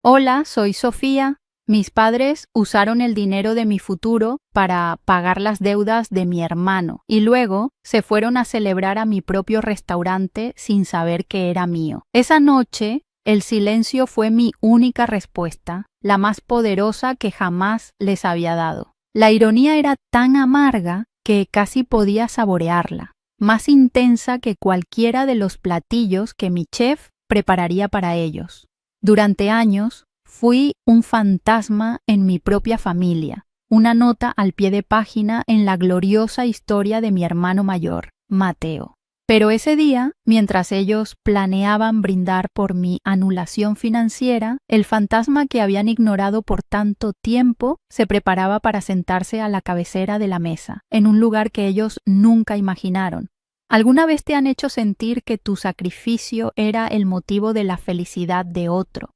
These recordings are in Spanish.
Hola, soy Sofía. Mis padres usaron el dinero de mi futuro para pagar las deudas de mi hermano y luego se fueron a celebrar a mi propio restaurante sin saber que era mío. Esa noche, el silencio fue mi única respuesta, la más poderosa que jamás les había dado. La ironía era tan amarga que casi podía saborearla, más intensa que cualquiera de los platillos que mi chef prepararía para ellos. Durante años, fui un fantasma en mi propia familia, una nota al pie de página en la gloriosa historia de mi hermano mayor, Mateo. Pero ese día, mientras ellos planeaban brindar por mi anulación financiera, el fantasma que habían ignorado por tanto tiempo se preparaba para sentarse a la cabecera de la mesa, en un lugar que ellos nunca imaginaron. ¿Alguna vez te han hecho sentir que tu sacrificio era el motivo de la felicidad de otro?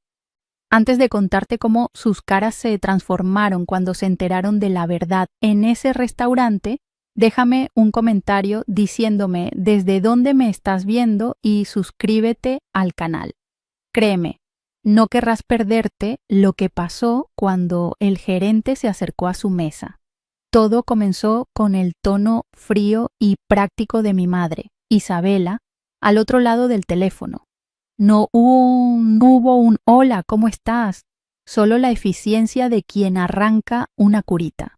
Antes de contarte cómo sus caras se transformaron cuando se enteraron de la verdad en ese restaurante, déjame un comentario diciéndome desde dónde me estás viendo y suscríbete al canal. Créeme, no querrás perderte lo que pasó cuando el gerente se acercó a su mesa. Todo comenzó con el tono frío y práctico de mi madre, Isabela, al otro lado del teléfono. No hubo un hola, ¿cómo estás? Solo la eficiencia de quien arranca una curita.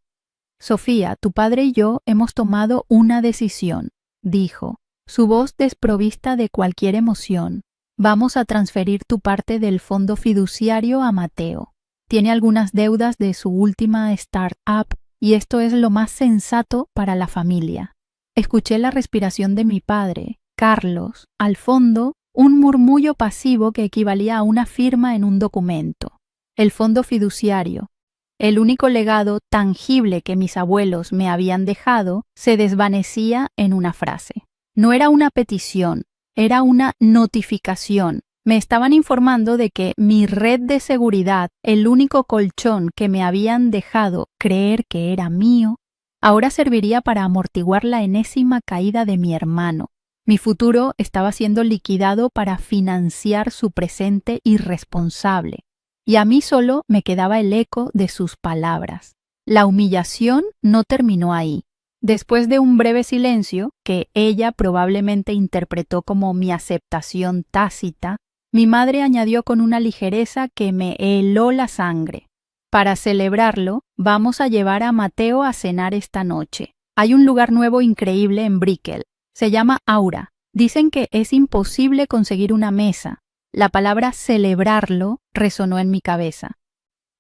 Sofía, tu padre y yo hemos tomado una decisión, dijo, su voz desprovista de cualquier emoción. Vamos a transferir tu parte del fondo fiduciario a Mateo. Tiene algunas deudas de su última startup y esto es lo más sensato para la familia. Escuché la respiración de mi padre, Carlos, al fondo, un murmullo pasivo que equivalía a una firma en un documento. El fondo fiduciario, el único legado tangible que mis abuelos me habían dejado, se desvanecía en una frase. No era una petición, era una notificación. Me estaban informando de que mi red de seguridad, el único colchón que me habían dejado creer que era mío, ahora serviría para amortiguar la enésima caída de mi hermano. Mi futuro estaba siendo liquidado para financiar su presente irresponsable, y a mí solo me quedaba el eco de sus palabras. La humillación no terminó ahí. Después de un breve silencio, que ella probablemente interpretó como mi aceptación tácita, mi madre añadió con una ligereza que me heló la sangre. Para celebrarlo, vamos a llevar a Mateo a cenar esta noche. Hay un lugar nuevo increíble en Brickell. Se llama Aura. Dicen que es imposible conseguir una mesa. La palabra celebrarlo resonó en mi cabeza.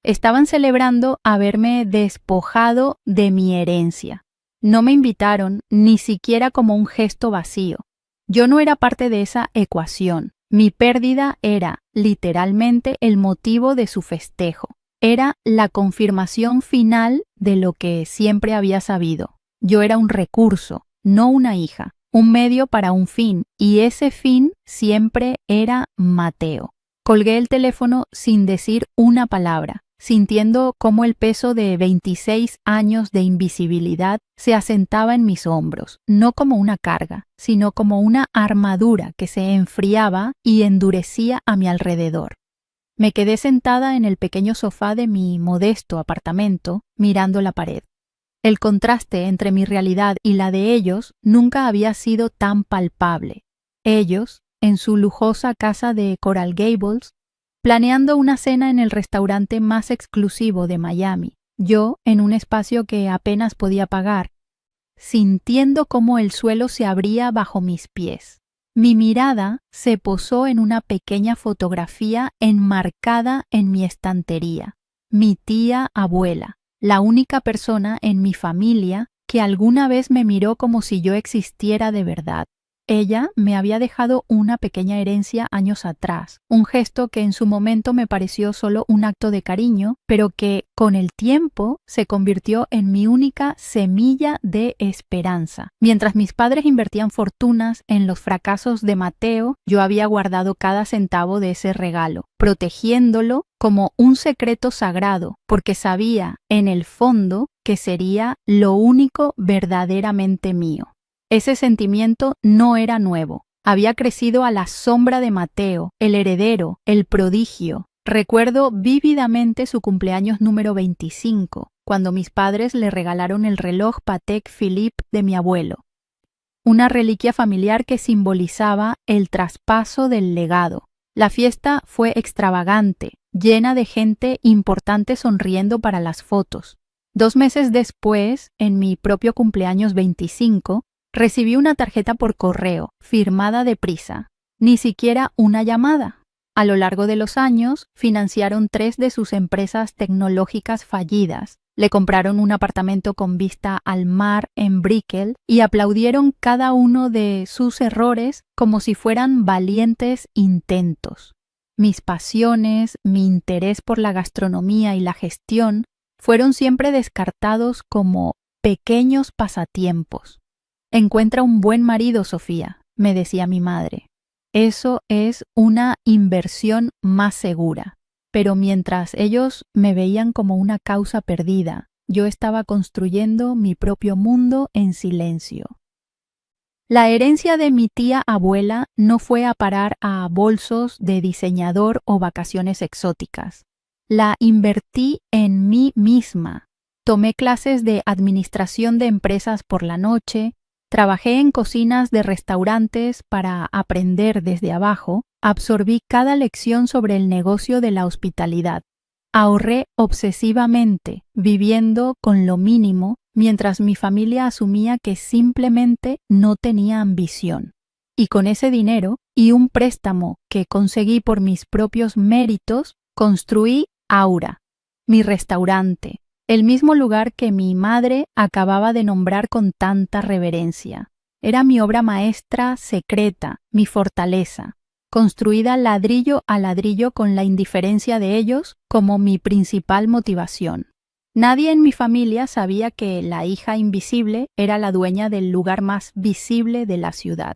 Estaban celebrando haberme despojado de mi herencia. No me invitaron ni siquiera como un gesto vacío. Yo no era parte de esa ecuación. Mi pérdida era, literalmente, el motivo de su festejo. Era la confirmación final de lo que siempre había sabido. Yo era un recurso, no una hija, un medio para un fin, y ese fin siempre era Mateo. Colgué el teléfono sin decir una palabra, sintiendo cómo el peso de 26 años de invisibilidad se asentaba en mis hombros, no como una carga, sino como una armadura que se enfriaba y endurecía a mi alrededor. Me quedé sentada en el pequeño sofá de mi modesto apartamento, mirando la pared. El contraste entre mi realidad y la de ellos nunca había sido tan palpable. Ellos, en su lujosa casa de Coral Gables, planeando una cena en el restaurante más exclusivo de Miami, yo en un espacio que apenas podía pagar, sintiendo cómo el suelo se abría bajo mis pies. Mi mirada se posó en una pequeña fotografía enmarcada en mi estantería. Mi tía abuela, la única persona en mi familia que alguna vez me miró como si yo existiera de verdad. Ella me había dejado una pequeña herencia años atrás, un gesto que en su momento me pareció solo un acto de cariño, pero que con el tiempo se convirtió en mi única semilla de esperanza. Mientras mis padres invertían fortunas en los fracasos de Mateo, yo había guardado cada centavo de ese regalo, protegiéndolo como un secreto sagrado, porque sabía, en el fondo, que sería lo único verdaderamente mío. Ese sentimiento no era nuevo. Había crecido a la sombra de Mateo, el heredero, el prodigio, Recuerdo vívidamente su cumpleaños número 25, cuando mis padres le regalaron el reloj Patek Philippe de mi abuelo, una reliquia familiar que simbolizaba el traspaso del legado. La fiesta fue extravagante, llena de gente importante sonriendo para las fotos. 2 meses después, en mi propio cumpleaños 25, recibí una tarjeta por correo, firmada deprisa. Ni siquiera una llamada. A lo largo de los años, financiaron 3 de sus empresas tecnológicas fallidas, le compraron un apartamento con vista al mar en Brickell y aplaudieron cada uno de sus errores como si fueran valientes intentos. Mis pasiones, mi interés por la gastronomía y la gestión fueron siempre descartados como pequeños pasatiempos. Encuentra un buen marido, Sofía, me decía mi madre. Eso es una inversión más segura. Pero mientras ellos me veían como una causa perdida, yo estaba construyendo mi propio mundo en silencio. La herencia de mi tía abuela no fue a parar a bolsos de diseñador o vacaciones exóticas. La invertí en mí misma. Tomé clases de administración de empresas por la noche, trabajé en cocinas de restaurantes para aprender desde abajo, absorbí cada lección sobre el negocio de la hospitalidad. Ahorré obsesivamente, viviendo con lo mínimo, mientras mi familia asumía que simplemente no tenía ambición. Y con ese dinero y un préstamo que conseguí por mis propios méritos, construí Aura, mi restaurante, el mismo lugar que mi madre acababa de nombrar con tanta reverencia. Era mi obra maestra secreta, mi fortaleza, construida ladrillo a ladrillo con la indiferencia de ellos como mi principal motivación. Nadie en mi familia sabía que la hija invisible era la dueña del lugar más visible de la ciudad.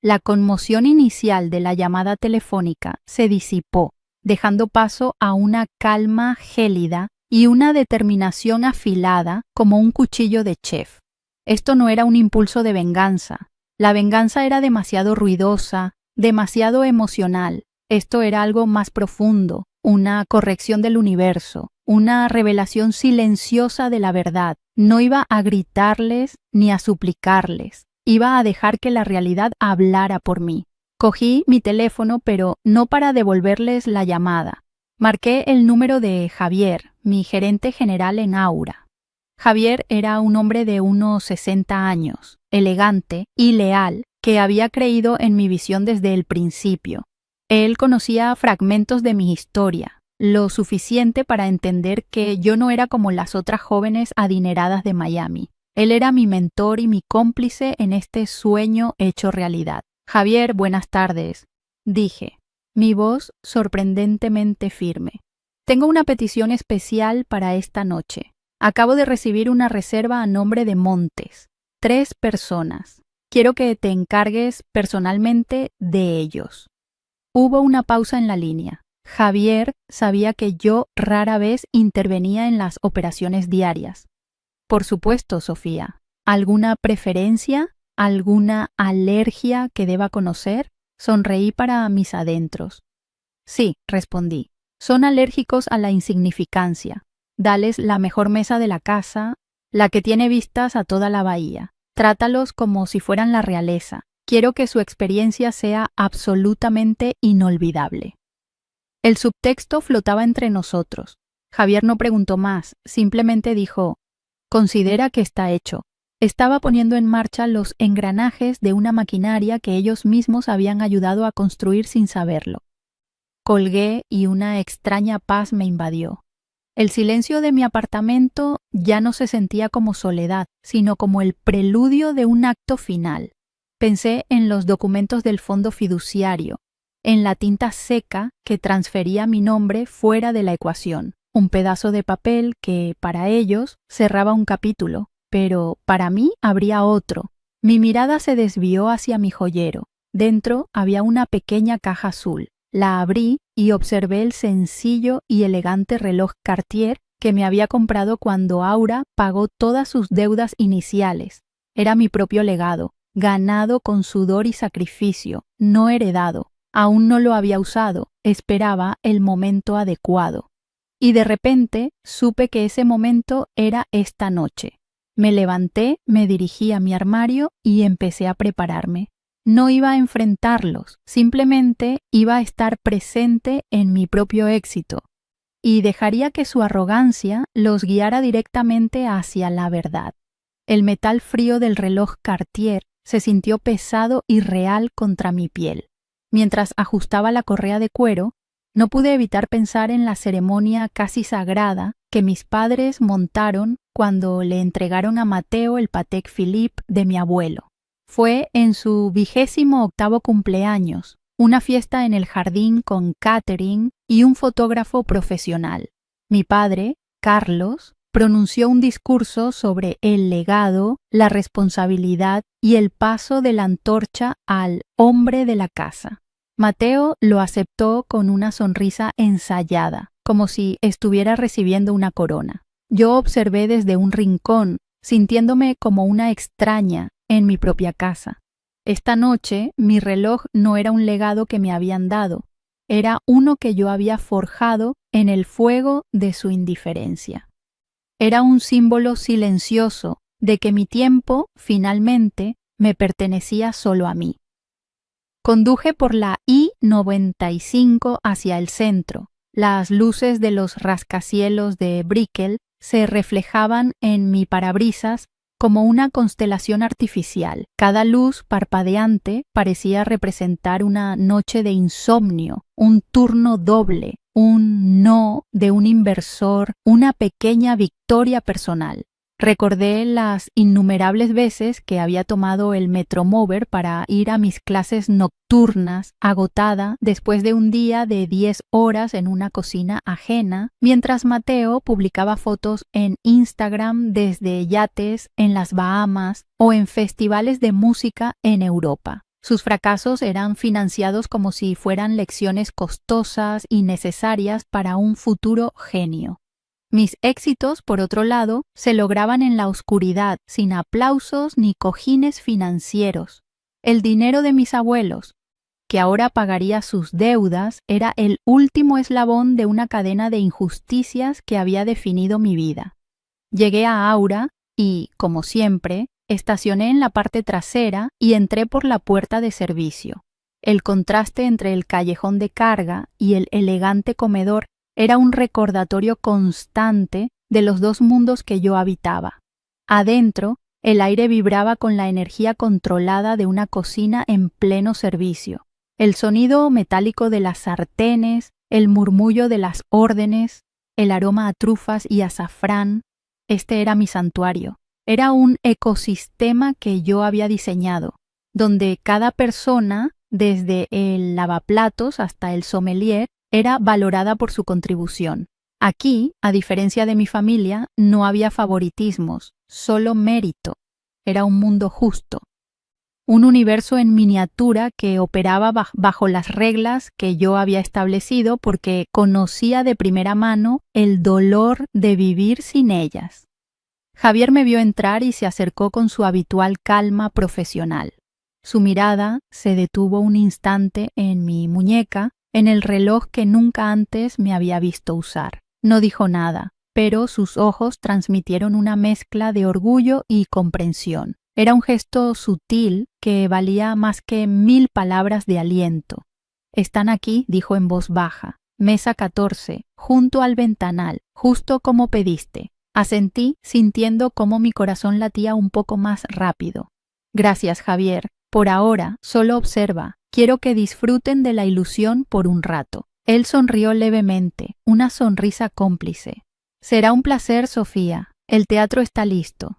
La conmoción inicial de la llamada telefónica se disipó, dejando paso a una calma gélida y una determinación afilada como un cuchillo de chef. Esto no era un impulso de venganza. La venganza era demasiado ruidosa, demasiado emocional. Esto era algo más profundo, una corrección del universo, una revelación silenciosa de la verdad. No iba a gritarles ni a suplicarles. Iba a dejar que la realidad hablara por mí. Cogí mi teléfono, pero no para devolverles la llamada. Marqué el número de Javier, mi gerente general en Aura. Javier era un hombre de unos 60 años, elegante y leal, que había creído en mi visión desde el principio. Él conocía fragmentos de mi historia, lo suficiente para entender que yo no era como las otras jóvenes adineradas de Miami. Él era mi mentor y mi cómplice en este sueño hecho realidad. Javier, buenas tardes, dije, mi voz sorprendentemente firme. Tengo una petición especial para esta noche. Acabo de recibir una reserva a nombre de Montes. 3 personas. Quiero que te encargues personalmente de ellos. Hubo una pausa en la línea. Javier sabía que yo rara vez intervenía en las operaciones diarias. Por supuesto, Sofía. ¿Alguna preferencia? ¿Alguna alergia que deba conocer? Sonreí para mis adentros. Sí, respondí. Son alérgicos a la insignificancia. Dales la mejor mesa de la casa, la que tiene vistas a toda la bahía. Trátalos como si fueran la realeza. Quiero que su experiencia sea absolutamente inolvidable. El subtexto flotaba entre nosotros. Javier no preguntó más, simplemente dijo, considera que está hecho. Estaba poniendo en marcha los engranajes de una maquinaria que ellos mismos habían ayudado a construir sin saberlo. Colgué y una extraña paz me invadió. El silencio de mi apartamento ya no se sentía como soledad, sino como el preludio de un acto final. Pensé en los documentos del fondo fiduciario, en la tinta seca que transfería mi nombre fuera de la ecuación, un pedazo de papel que, para ellos, cerraba un capítulo, pero para mí habría otro. Mi mirada se desvió hacia mi joyero. Dentro había una pequeña caja azul. La abrí y observé el sencillo y elegante reloj Cartier que me había comprado cuando Aura pagó todas sus deudas iniciales. Era mi propio legado, ganado con sudor y sacrificio, no heredado. Aún no lo había usado, esperaba el momento adecuado. Y de repente supe que ese momento era esta noche. Me levanté, me dirigí a mi armario y empecé a prepararme. No iba a enfrentarlos, simplemente iba a estar presente en mi propio éxito y dejaría que su arrogancia los guiara directamente hacia la verdad. El metal frío del reloj Cartier se sintió pesado y real contra mi piel. Mientras ajustaba la correa de cuero, no pude evitar pensar en la ceremonia casi sagrada que mis padres montaron cuando le entregaron a Mateo el Patek Philippe de mi abuelo. Fue en su 28º cumpleaños, una fiesta en el jardín con catering y un fotógrafo profesional. Mi padre, Carlos, pronunció un discurso sobre el legado, la responsabilidad y el paso de la antorcha al hombre de la casa. Mateo lo aceptó con una sonrisa ensayada, como si estuviera recibiendo una corona. Yo observé desde un rincón, sintiéndome como una extraña en mi propia casa. Esta noche mi reloj no era un legado que me habían dado, era uno que yo había forjado en el fuego de su indiferencia. Era un símbolo silencioso de que mi tiempo, finalmente, me pertenecía solo a mí. Conduje por la I-95 hacia el centro. Las luces de los rascacielos de Brickell se reflejaban en mi parabrisas como una constelación artificial. Cada luz parpadeante parecía representar una noche de insomnio, un turno doble, un no de un inversor, una pequeña victoria personal. Recordé las innumerables veces que había tomado el Metromover para ir a mis clases nocturnas, agotada después de un día de 10 horas en una cocina ajena, mientras Mateo publicaba fotos en Instagram desde yates en las Bahamas o en festivales de música en Europa. Sus fracasos eran financiados como si fueran lecciones costosas y necesarias para un futuro genio. Mis éxitos, por otro lado, se lograban en la oscuridad, sin aplausos ni cojines financieros. El dinero de mis abuelos, que ahora pagaría sus deudas, era el último eslabón de una cadena de injusticias que había definido mi vida. Llegué a Aura y, como siempre, estacioné en la parte trasera y entré por la puerta de servicio. El contraste entre el callejón de carga y el elegante comedor era un recordatorio constante de los dos mundos que yo habitaba. Adentro, el aire vibraba con la energía controlada de una cocina en pleno servicio. El sonido metálico de las sartenes, el murmullo de las órdenes, el aroma a trufas y azafrán. Este era mi santuario. Era un ecosistema que yo había diseñado, donde cada persona, desde el lavaplatos hasta el sommelier, era valorada por su contribución. Aquí, a diferencia de mi familia, no había favoritismos, solo mérito. Era un mundo justo. Un universo en miniatura que operaba bajo las reglas que yo había establecido porque conocía de primera mano el dolor de vivir sin ellas. Javier me vio entrar y se acercó con su habitual calma profesional. Su mirada se detuvo un instante en mi muñeca, en el reloj que nunca antes me había visto usar. No dijo nada, pero sus ojos transmitieron una mezcla de orgullo y comprensión. Era un gesto sutil que valía más que 1000 palabras de aliento. «Están aquí», dijo en voz baja, «mesa 14, junto al ventanal, justo como pediste». Asentí, sintiendo cómo mi corazón latía un poco más rápido. «Gracias, Javier. Por ahora, solo observa. Quiero que disfruten de la ilusión por un rato». Él sonrió levemente, una sonrisa cómplice. «Será un placer, Sofía. El teatro está listo».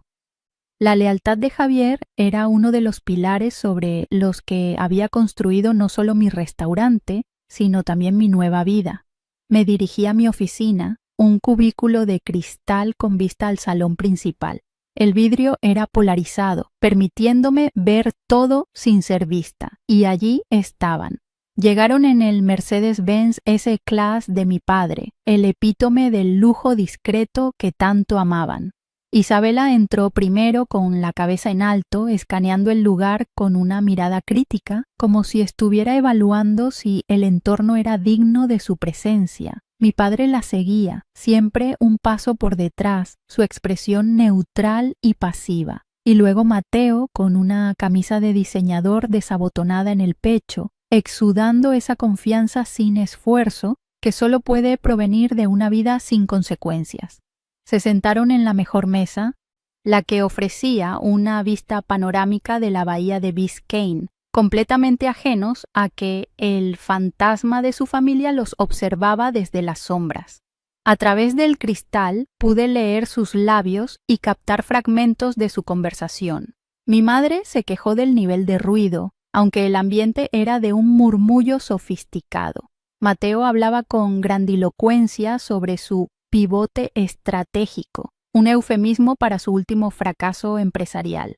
La lealtad de Javier era uno de los pilares sobre los que había construido no solo mi restaurante, sino también mi nueva vida. Me dirigí a mi oficina, un cubículo de cristal con vista al salón principal. El vidrio era polarizado, permitiéndome ver todo sin ser vista, y allí estaban. Llegaron en el Mercedes-Benz S-Class de mi padre, el epítome del lujo discreto que tanto amaban. Isabela entró primero con la cabeza en alto, escaneando el lugar con una mirada crítica, como si estuviera evaluando si el entorno era digno de su presencia. Mi padre la seguía, siempre un paso por detrás, su expresión neutral y pasiva. Y luego Mateo, con una camisa de diseñador desabotonada en el pecho, exudando esa confianza sin esfuerzo que solo puede provenir de una vida sin consecuencias. Se sentaron en la mejor mesa, la que ofrecía una vista panorámica de la bahía de Biscayne, completamente ajenos a que el fantasma de su familia los observaba desde las sombras. A través del cristal pude leer sus labios y captar fragmentos de su conversación. Mi madre se quejó del nivel de ruido, aunque el ambiente era de un murmullo sofisticado. Mateo hablaba con grandilocuencia sobre su pivote estratégico, un eufemismo para su último fracaso empresarial.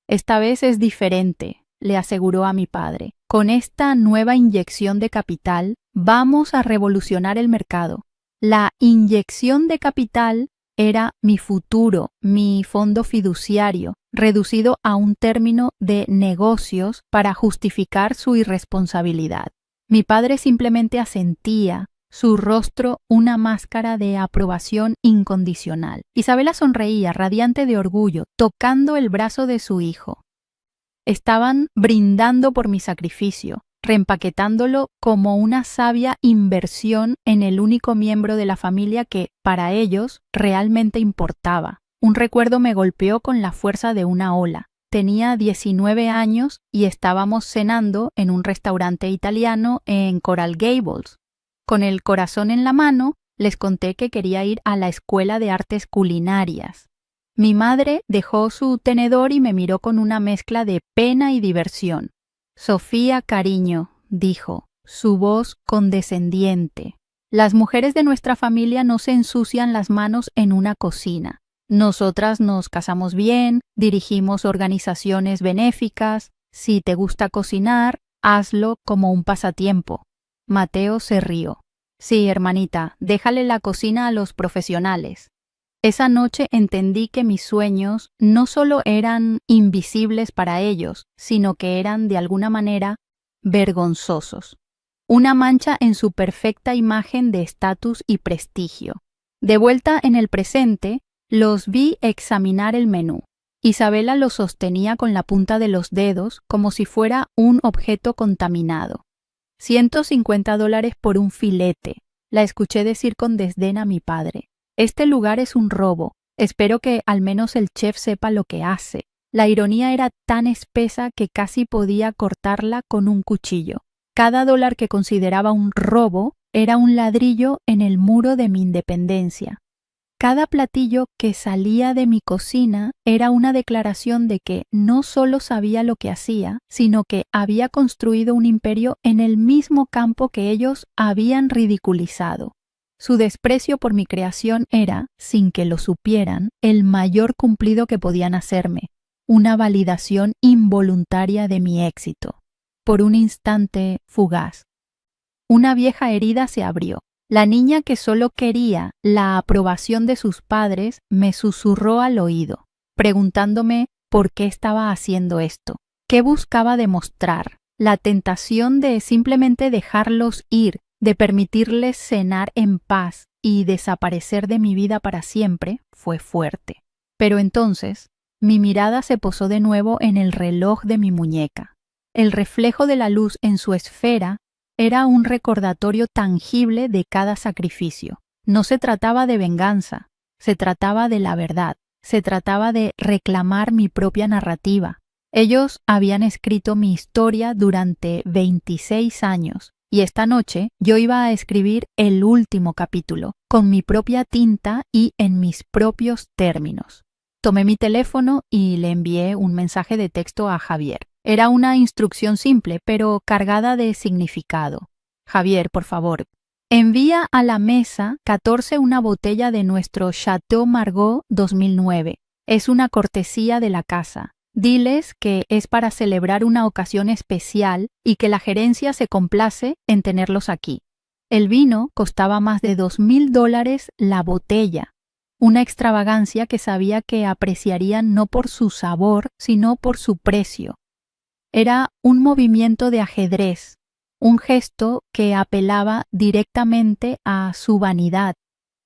Esta vez es diferente, le aseguró a mi padre. Con esta nueva inyección de capital, vamos a revolucionar el mercado. La inyección de capital era mi futuro, mi fondo fiduciario, reducido a un término de negocios para justificar su irresponsabilidad. Mi padre simplemente asentía, su rostro una máscara de aprobación incondicional. Isabela sonreía, radiante de orgullo, tocando el brazo de su hijo. Estaban brindando por mi sacrificio, reempaquetándolo como una sabia inversión en el único miembro de la familia que, para ellos, realmente importaba. Un recuerdo me golpeó con la fuerza de una ola. Tenía 19 años y estábamos cenando en un restaurante italiano en Coral Gables. Con el corazón en la mano, les conté que quería ir a la escuela de artes culinarias. Mi madre dejó su tenedor y me miró con una mezcla de pena y diversión. Sofía, cariño, dijo, su voz condescendiente. Las mujeres de nuestra familia no se ensucian las manos en una cocina. Nosotras nos casamos bien, dirigimos organizaciones benéficas. Si te gusta cocinar, hazlo como un pasatiempo. Mateo se rió. Sí, hermanita, déjale la cocina a los profesionales. Esa noche entendí que mis sueños no solo eran invisibles para ellos, sino que eran, de alguna manera, vergonzosos. Una mancha en su perfecta imagen de estatus y prestigio. De vuelta en el presente, los vi examinar el menú. Isabela lo sostenía con la punta de los dedos como si fuera un objeto contaminado. $150 por un filete, la escuché decir con desdén a mi padre. Este lugar es un robo. Espero que al menos el chef sepa lo que hace. La ironía era tan espesa que casi podía cortarla con un cuchillo. Cada dólar que consideraba un robo era un ladrillo en el muro de mi independencia. Cada platillo que salía de mi cocina era una declaración de que no solo sabía lo que hacía, sino que había construido un imperio en el mismo campo que ellos habían ridiculizado. Su desprecio por mi creación era, sin que lo supieran, el mayor cumplido que podían hacerme, una validación involuntaria de mi éxito. Por un instante fugaz. Una vieja herida se abrió. La niña que solo quería la aprobación de sus padres me susurró al oído, preguntándome por qué estaba haciendo esto, qué buscaba demostrar. La tentación de simplemente dejarlos ir, de permitirles cenar en paz y desaparecer de mi vida para siempre, fue fuerte. Pero entonces, mi mirada se posó de nuevo en el reloj de mi muñeca. El reflejo de la luz en su esfera era un recordatorio tangible de cada sacrificio. No se trataba de venganza, se trataba de la verdad, se trataba de reclamar mi propia narrativa. Ellos habían escrito mi historia durante 26 años y esta noche yo iba a escribir el último capítulo, con mi propia tinta y en mis propios términos. Tomé mi teléfono y le envié un mensaje de texto a Javier. Era una instrucción simple, pero cargada de significado. Javier, por favor, envía a la mesa 14 una botella de nuestro Chateau Margaux 2009. Es una cortesía de la casa. Diles que es para celebrar una ocasión especial y que la gerencia se complace en tenerlos aquí. El vino costaba más de $2,000 la botella. una extravagancia que sabía que apreciarían no por su sabor, sino por su precio. Era un movimiento de ajedrez, un gesto que apelaba directamente a su vanidad.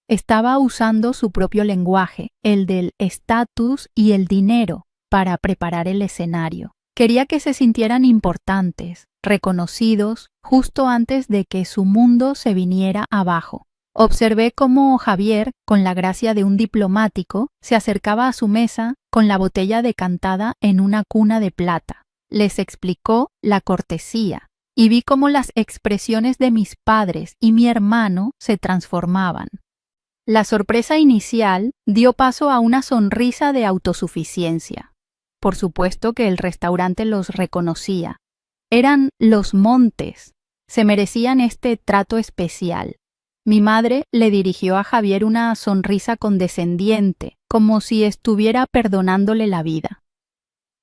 Estaba usando su propio lenguaje, el del estatus y el dinero, para preparar el escenario. Quería que se sintieran importantes, reconocidos, justo antes de que su mundo se viniera abajo. Observé cómo Javier, con la gracia de un diplomático, se acercaba a su mesa con la botella decantada en una cuna de plata. Les explicó la cortesía y vi cómo las expresiones de mis padres y mi hermano se transformaban. La sorpresa inicial dio paso a una sonrisa de autosuficiencia. Por supuesto que el restaurante los reconocía. Eran los Montes. Se merecían este trato especial. Mi madre le dirigió a Javier una sonrisa condescendiente, como si estuviera perdonándole la vida.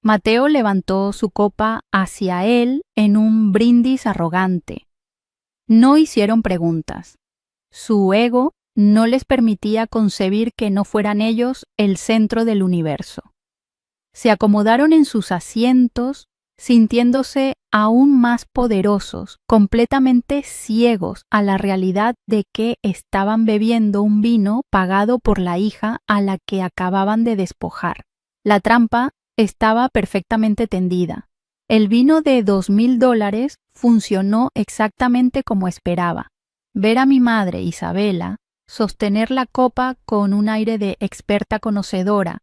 Mateo levantó su copa hacia él en un brindis arrogante. No hicieron preguntas. Su ego no les permitía concebir que no fueran ellos el centro del universo. Se acomodaron en sus asientos, sintiéndose aún más poderosos, completamente ciegos a la realidad de que estaban bebiendo un vino pagado por la hija a la que acababan de despojar. La trampa estaba perfectamente tendida. El vino de $2,000 funcionó exactamente como esperaba. Ver a mi madre, Isabela, sostener la copa con un aire de experta conocedora,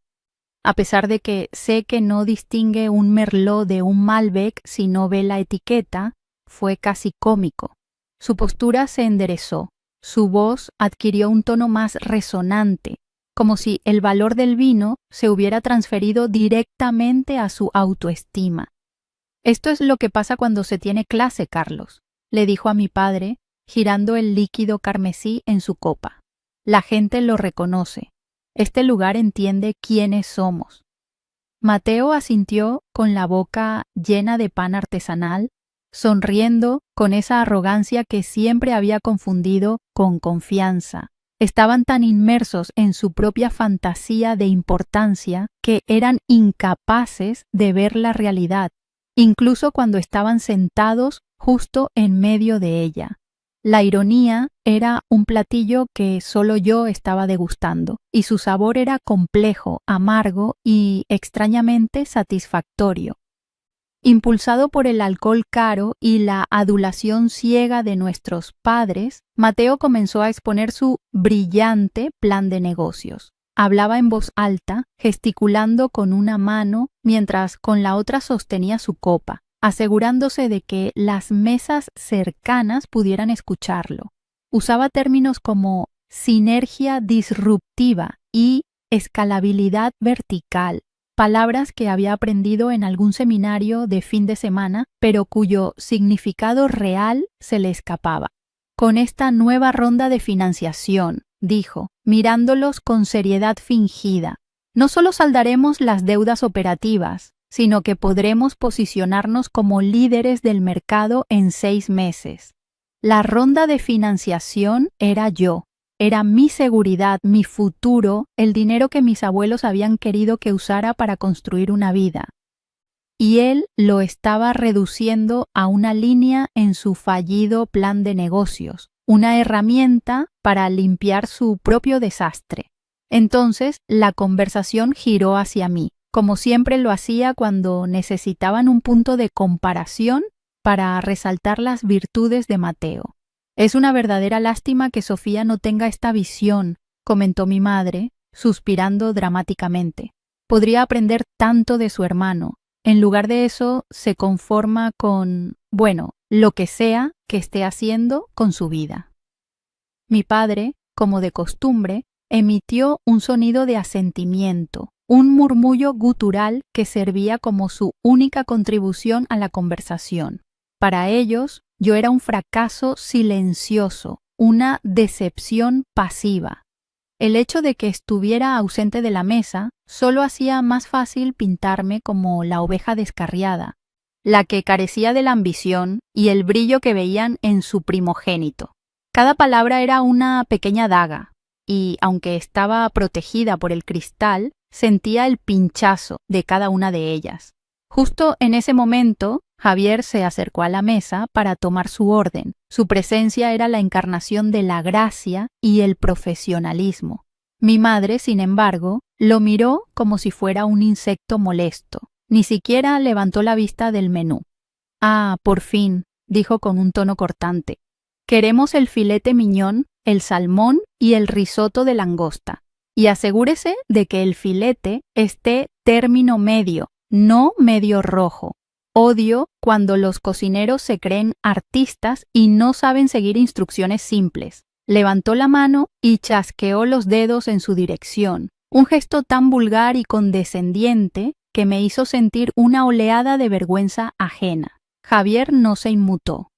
a pesar de que sé que no distingue un Merlot de un Malbec si no ve la etiqueta, fue casi cómico. Su postura se enderezó, su voz adquirió un tono más resonante, como si el valor del vino se hubiera transferido directamente a su autoestima. «Esto es lo que pasa cuando se tiene clase, Carlos», le dijo a mi padre, girando el líquido carmesí en su copa. «La gente lo reconoce. Este lugar entiende quiénes somos». Mateo asintió con la boca llena de pan artesanal, sonriendo con esa arrogancia que siempre había confundido con confianza. Estaban tan inmersos en su propia fantasía de importancia que eran incapaces de ver la realidad, incluso cuando estaban sentados justo en medio de ella. La ironía era un platillo que solo yo estaba degustando, y su sabor era complejo, amargo y extrañamente satisfactorio. Impulsado por el alcohol caro y la adulación ciega de nuestros padres, Mateo comenzó a exponer su brillante plan de negocios. Hablaba en voz alta, gesticulando con una mano mientras con la otra sostenía su copa, asegurándose de que las mesas cercanas pudieran escucharlo. Usaba términos como sinergia disruptiva y escalabilidad vertical, palabras que había aprendido en algún seminario de fin de semana, pero cuyo significado real se le escapaba. Con esta nueva ronda de financiación, dijo, mirándolos con seriedad fingida, no solo saldaremos las deudas operativas, sino que podremos posicionarnos como líderes del mercado en 6 meses. La ronda de financiación era yo. Era mi seguridad, mi futuro, el dinero que mis abuelos habían querido que usara para construir una vida. Y él lo estaba reduciendo a una línea en su fallido plan de negocios, una herramienta para limpiar su propio desastre. Entonces la conversación giró hacia mí, como siempre lo hacía cuando necesitaban un punto de comparación para resaltar las virtudes de Mateo. «Es una verdadera lástima que Sofía no tenga esta visión», comentó mi madre, suspirando dramáticamente. «Podría aprender tanto de su hermano. En lugar de eso, se conforma con, bueno, lo que sea que esté haciendo con su vida». Mi padre, como de costumbre, emitió un sonido de asentimiento, un murmullo gutural que servía como su única contribución a la conversación. Para ellos, yo era un fracaso silencioso, una decepción pasiva. El hecho de que estuviera ausente de la mesa solo hacía más fácil pintarme como la oveja descarriada, la que carecía de la ambición y el brillo que veían en su primogénito. Cada palabra era una pequeña daga. y, aunque estaba protegida por el cristal, sentía el pinchazo de cada una de ellas. Justo en ese momento, Javier se acercó a la mesa para tomar su orden. Su presencia era la encarnación de la gracia y el profesionalismo. Mi madre, sin embargo, lo miró como si fuera un insecto molesto. Ni siquiera levantó la vista del menú. «Ah, por fin», dijo con un tono cortante. «Queremos el filete miñón, el salmón y el risotto de langosta. Y asegúrese de que el filete esté término medio, no medio rojo. Odio cuando los cocineros se creen artistas y no saben seguir instrucciones simples». Levantó la mano y chasqueó los dedos en su dirección, un gesto tan vulgar y condescendiente que me hizo sentir una oleada de vergüenza ajena. Javier no se inmutó.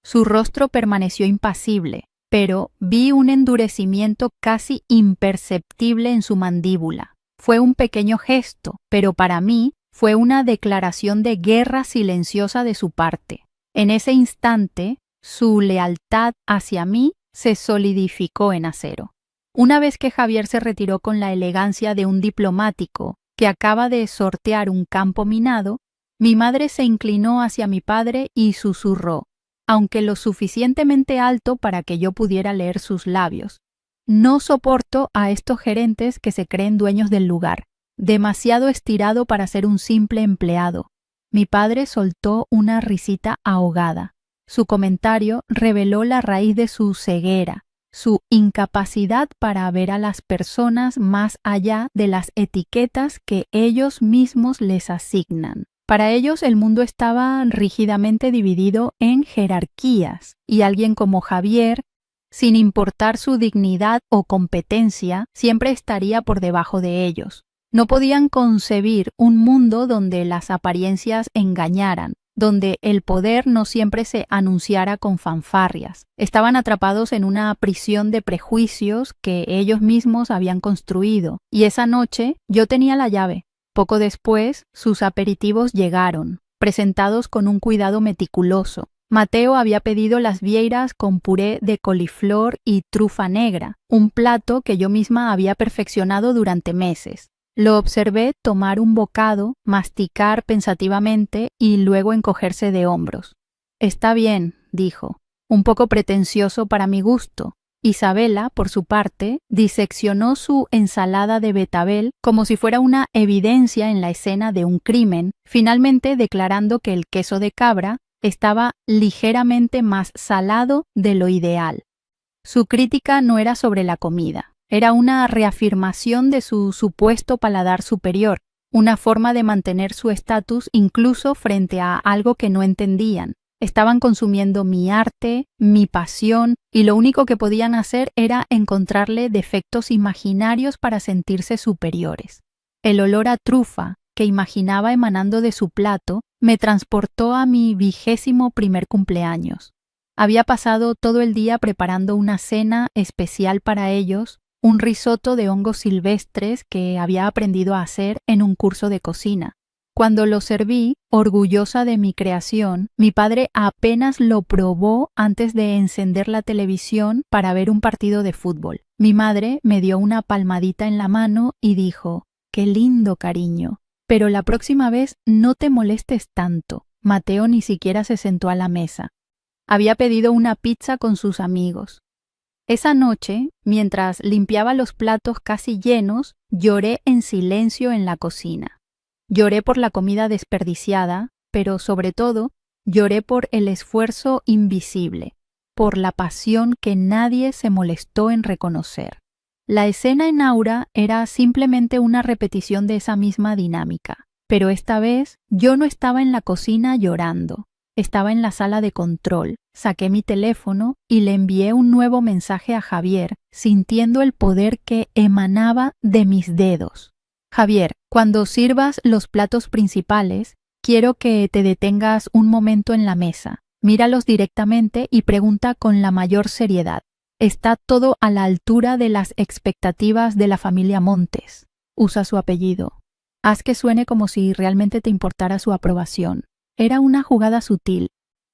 Su rostro permaneció impasible, pero vi un endurecimiento casi imperceptible en su mandíbula. Fue un pequeño gesto, pero para mí fue una declaración de guerra silenciosa de su parte. En ese instante, su lealtad hacia mí se solidificó en acero. Una vez que Javier se retiró con la elegancia de un diplomático que acaba de sortear un campo minado, mi madre se inclinó hacia mi padre y susurró, aunque lo suficientemente alto para que yo pudiera leer sus labios: «No soporto a estos gerentes que se creen dueños del lugar, demasiado estirado para ser un simple empleado». Mi padre soltó una risita ahogada. Su comentario reveló la raíz de su ceguera, su incapacidad para ver a las personas más allá de las etiquetas que ellos mismos les asignan. Para ellos el mundo estaba rígidamente dividido en jerarquías, y alguien como Javier, sin importar su dignidad o competencia, siempre estaría por debajo de ellos. No podían concebir un mundo donde las apariencias engañaran, donde el poder no siempre se anunciara con fanfarrias. Estaban atrapados en una prisión de prejuicios que ellos mismos habían construido, y esa noche yo tenía la llave. Poco después, sus aperitivos llegaron, presentados con un cuidado meticuloso. Mateo había pedido las vieiras con puré de coliflor y trufa negra, un plato que yo misma había perfeccionado durante meses. Lo observé tomar un bocado, masticar pensativamente y luego encogerse de hombros. «Está bien», dijo, un poco pretencioso para mi gusto. Isabela, por su parte, diseccionó su ensalada de betabel como si fuera una evidencia en la escena de un crimen, finalmente declarando que el queso de cabra estaba ligeramente más salado de lo ideal. Su crítica no era sobre la comida. Era una reafirmación de su supuesto paladar superior, una forma de mantener su estatus incluso frente a algo que no entendían. Estaban consumiendo mi arte, mi pasión, y lo único que podían hacer era encontrarle defectos imaginarios para sentirse superiores. El olor a trufa que imaginaba emanando de su plato me transportó a mi 21º cumpleaños. Había pasado todo el día preparando una cena especial para ellos, un risotto de hongos silvestres que había aprendido a hacer en un curso de cocina. Cuando lo serví, orgullosa de mi creación, mi padre apenas lo probó antes de encender la televisión para ver un partido de fútbol. Mi madre me dio una palmadita en la mano y dijo: «Qué lindo, cariño, pero la próxima vez no te molestes tanto». Mateo ni siquiera se sentó a la mesa. Había pedido una pizza con sus amigos. Esa noche, mientras limpiaba los platos casi llenos, lloré en silencio en la cocina. Lloré por la comida desperdiciada, pero sobre todo, lloré por el esfuerzo invisible, por la pasión que nadie se molestó en reconocer. La escena en Aura era simplemente una repetición de esa misma dinámica, pero esta vez yo no estaba en la cocina llorando. Estaba en la sala de control, saqué mi teléfono y le envié un nuevo mensaje a Javier, sintiendo el poder que emanaba de mis dedos. «Javier, cuando sirvas los platos principales, quiero que te detengas un momento en la mesa, míralos directamente y pregunta con la mayor seriedad: ¿está todo a la altura de las expectativas de la familia Montes?» Usa su apellido. Haz que suene como si realmente te importara su aprobación. Era una jugada sutil,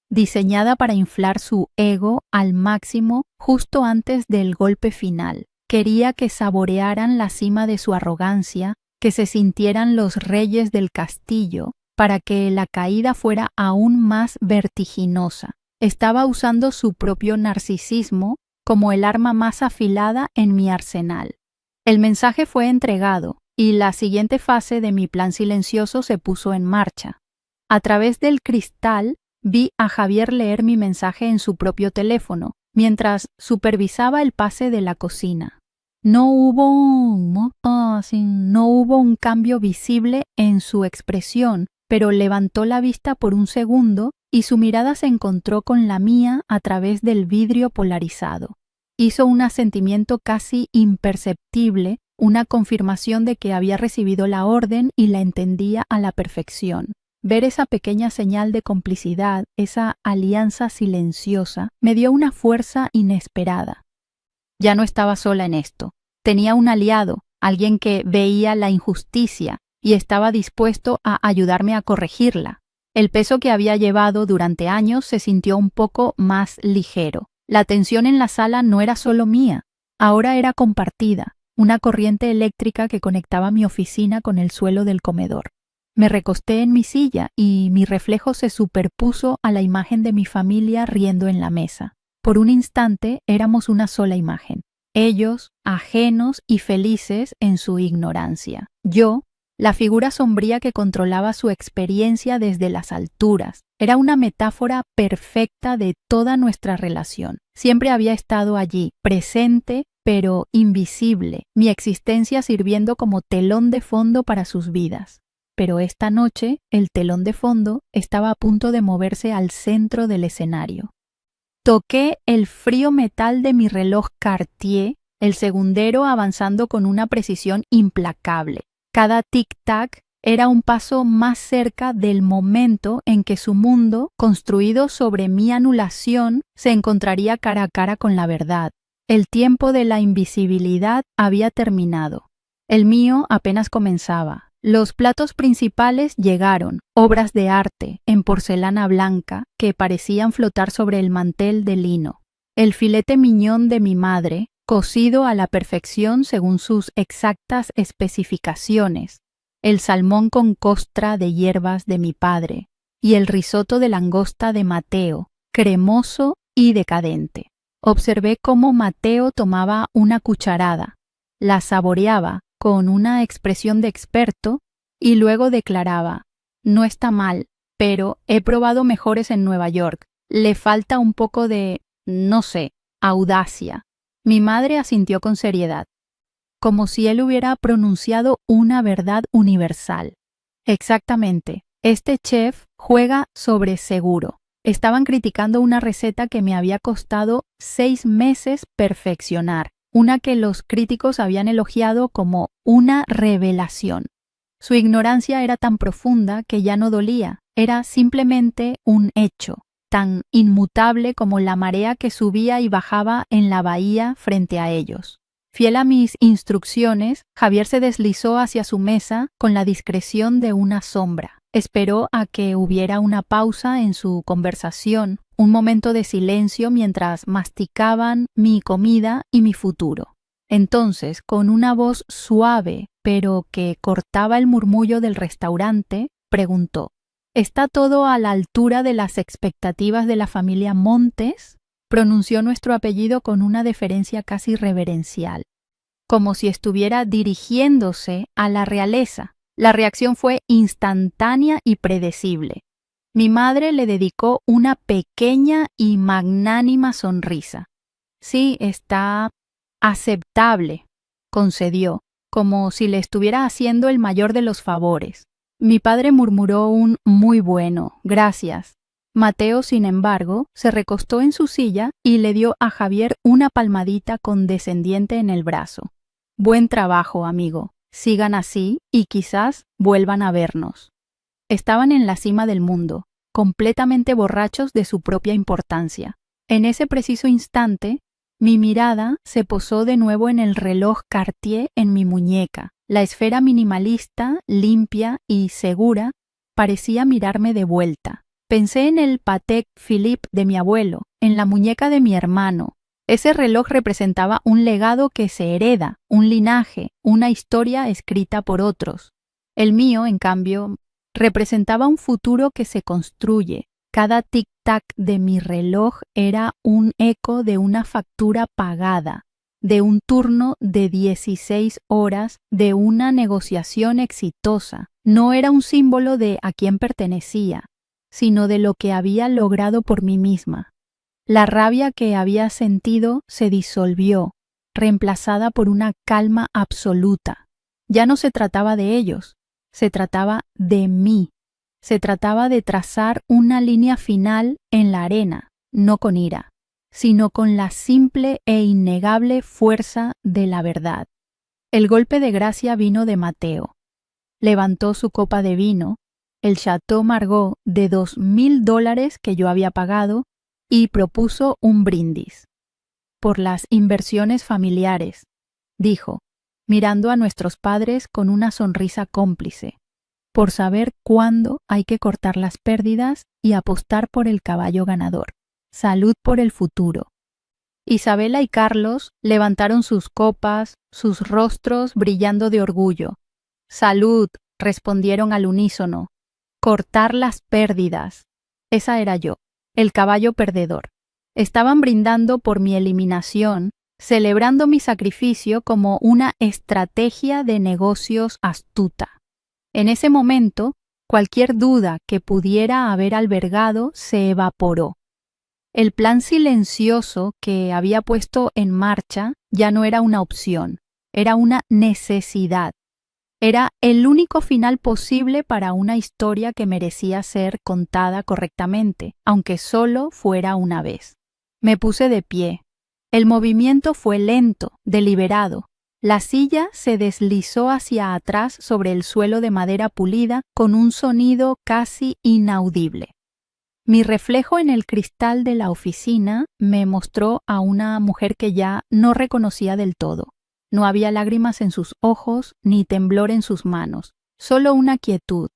diseñada para inflar su ego al máximo justo antes del golpe final. Quería que saborearan la cima de su arrogancia, que se sintieran los reyes del castillo, para que la caída fuera aún más vertiginosa. Estaba usando su propio narcisismo como el arma más afilada en mi arsenal. El mensaje fue entregado y la siguiente fase de mi plan silencioso se puso en marcha. A través del cristal vi a Javier leer mi mensaje en su propio teléfono, mientras supervisaba el pase de la cocina. No hubo un cambio visible en su expresión, pero levantó la vista por un segundo y su mirada se encontró con la mía a través del vidrio polarizado. Hizo un asentimiento casi imperceptible, una confirmación de que había recibido la orden y la entendía a la perfección. Ver esa pequeña señal de complicidad, esa alianza silenciosa, me dio una fuerza inesperada. Ya no estaba sola en esto. Tenía un aliado, alguien que veía la injusticia y estaba dispuesto a ayudarme a corregirla. El peso que había llevado durante años se sintió un poco más ligero. La tensión en la sala no era solo mía, ahora era compartida, una corriente eléctrica que conectaba mi oficina con el suelo del comedor. Me recosté en mi silla y mi reflejo se superpuso a la imagen de mi familia riendo en la mesa. Por un instante éramos una sola imagen. Ellos, ajenos y felices en su ignorancia. Yo, la figura sombría que controlaba su experiencia desde las alturas. Era una metáfora perfecta de toda nuestra relación. Siempre había estado allí, presente, pero invisible, mi existencia sirviendo como telón de fondo para sus vidas. Pero esta noche, el telón de fondo estaba a punto de moverse al centro del escenario. Toqué el frío metal de mi reloj Cartier, el segundero avanzando con una precisión implacable. Cada tic-tac era un paso más cerca del momento en que su mundo, construido sobre mi anulación, se encontraría cara a cara con la verdad. El tiempo de la invisibilidad había terminado. El mío apenas comenzaba. Los platos principales llegaron, obras de arte en porcelana blanca que parecían flotar sobre el mantel de lino. El filete miñón de mi madre, cocido a la perfección según sus exactas especificaciones, el salmón con costra de hierbas de mi padre y el risotto de langosta de Mateo, cremoso y decadente. Observé cómo Mateo tomaba una cucharada, la saboreaba con una expresión de experto y luego declaraba: «No está mal, pero he probado mejores en Nueva York. Le falta un poco de, no sé, audacia». Mi madre asintió con seriedad, como si él hubiera pronunciado una verdad universal. Exactamente, este chef juega sobre seguro. Estaban criticando una receta que me había costado 6 meses perfeccionar, una que los críticos habían elogiado como una revelación. Su ignorancia era tan profunda que ya no dolía, era simplemente un hecho, tan inmutable como la marea que subía y bajaba en la bahía frente a ellos. Fiel a mis instrucciones, Javier se deslizó hacia su mesa con la discreción de una sombra. Esperó a que hubiera una pausa en su conversación, un momento de silencio mientras masticaban mi comida y mi futuro. Entonces, con una voz suave, pero que cortaba el murmullo del restaurante, preguntó: «¿Está todo a la altura de las expectativas de la familia Montes?» Pronunció nuestro apellido con una deferencia casi reverencial, como si estuviera dirigiéndose a la realeza. La reacción fue instantánea y predecible. Mi madre le dedicó una pequeña y magnánima sonrisa. «Sí, está aceptable», concedió, como si le estuviera haciendo el mayor de los favores. Mi padre murmuró un «muy bueno, gracias». Mateo, sin embargo, se recostó en su silla y le dio a Javier una palmadita condescendiente en el brazo. «Buen trabajo, amigo. Sigan así y quizás vuelvan a vernos». Estaban en la cima del mundo, completamente borrachos de su propia importancia. En ese preciso instante, mi mirada se posó de nuevo en el reloj Cartier en mi muñeca. La esfera minimalista, limpia y segura, parecía mirarme de vuelta. Pensé en el Patek Philippe de mi abuelo, en la muñeca de mi hermano, Ese reloj representaba un legado que se hereda, un linaje, una historia escrita por otros. El mío, en cambio, representaba un futuro que se construye. Cada tic-tac de mi reloj era un eco de una factura pagada, de un turno de 16 horas, de una negociación exitosa. No era un símbolo de a quién pertenecía, sino de lo que había logrado por mí misma. La rabia que había sentido se disolvió, reemplazada por una calma absoluta. Ya no se trataba de ellos, se trataba de mí. Se trataba de trazar una línea final en la arena, no con ira, sino con la simple e innegable fuerza de la verdad. El golpe de gracia vino de Mateo. Levantó su copa de vino, el Chateau Margaux de $2,000 que yo había pagado, y propuso un brindis. Por las inversiones familiares, dijo, mirando a nuestros padres con una sonrisa cómplice, por saber cuándo hay que cortar las pérdidas y apostar por el caballo ganador. Salud por el futuro. Isabela y Carlos levantaron sus copas, sus rostros brillando de orgullo. Salud, respondieron al unísono. Cortar las pérdidas. Esa era yo, el caballo perdedor. Estaban brindando por mi eliminación, celebrando mi sacrificio como una estrategia de negocios astuta. En ese momento, cualquier duda que pudiera haber albergado se evaporó. El plan silencioso que había puesto en marcha ya no era una opción, era una necesidad. Era el único final posible para una historia que merecía ser contada correctamente, aunque solo fuera una vez. Me puse de pie. El movimiento fue lento, deliberado. La silla se deslizó hacia atrás sobre el suelo de madera pulida con un sonido casi inaudible. Mi reflejo en el cristal de la oficina me mostró a una mujer que ya no reconocía del todo. No había lágrimas en sus ojos ni temblor en sus manos, solo una quietud,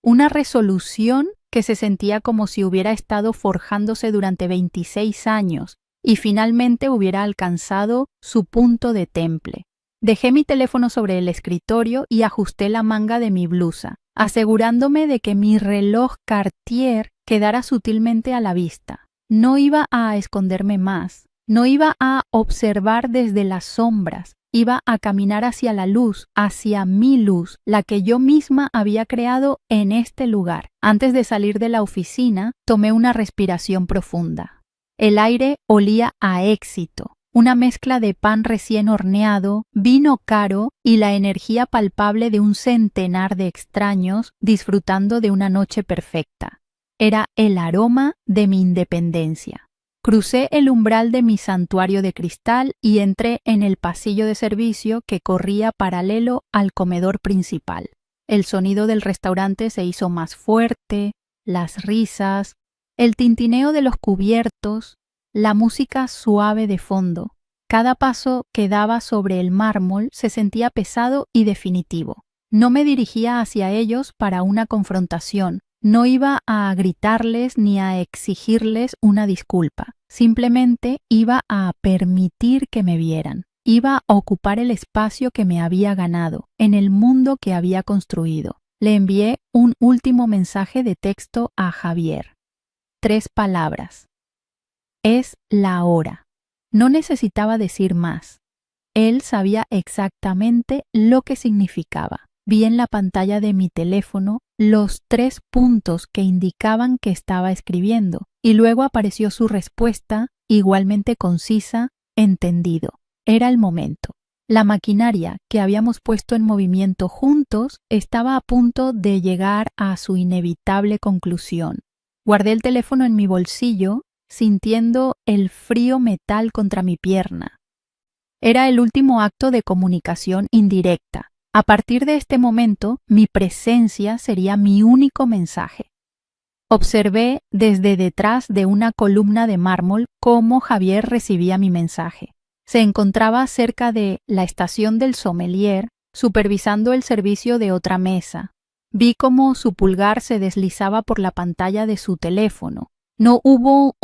una resolución que se sentía como si hubiera estado forjándose durante 26 años y finalmente hubiera alcanzado su punto de temple. Dejé mi teléfono sobre el escritorio y ajusté la manga de mi blusa, asegurándome de que mi reloj Cartier quedara sutilmente a la vista. No iba a esconderme más, no iba a observar desde las sombras, iba a caminar hacia la luz, hacia mi luz, la que yo misma había creado en este lugar. Antes de salir de la oficina, tomé una respiración profunda. El aire olía a éxito. Una mezcla de pan recién horneado, vino caro y la energía palpable de un centenar de extraños disfrutando de una noche perfecta. Era el aroma de mi independencia. Crucé el umbral de mi santuario de cristal y entré en el pasillo de servicio que corría paralelo al comedor principal. El sonido del restaurante se hizo más fuerte, las risas, el tintineo de los cubiertos, la música suave de fondo. Cada paso que daba sobre el mármol se sentía pesado y definitivo. No me dirigía hacia ellos para una confrontación. No iba a gritarles ni a exigirles una disculpa. Simplemente iba a permitir que me vieran. Iba a ocupar el espacio que me había ganado, en el mundo que había construido. Le envié un último mensaje de texto a Javier. 3 palabras. Es la hora. No necesitaba decir más. Él sabía exactamente lo que significaba. Vi en la pantalla de mi teléfono los 3 puntos que indicaban que estaba escribiendo, y luego apareció su respuesta, igualmente concisa, entendido. Era el momento. La maquinaria que habíamos puesto en movimiento juntos estaba a punto de llegar a su inevitable conclusión. Guardé el teléfono en mi bolsillo, sintiendo el frío metal contra mi pierna. Era el último acto de comunicación indirecta. A partir de este momento, mi presencia sería mi único mensaje. Observé desde detrás de una columna de mármol cómo Javier recibía mi mensaje. Se encontraba cerca de la estación del sommelier, supervisando el servicio de otra mesa. Vi cómo su pulgar se deslizaba por la pantalla de su teléfono. No hubo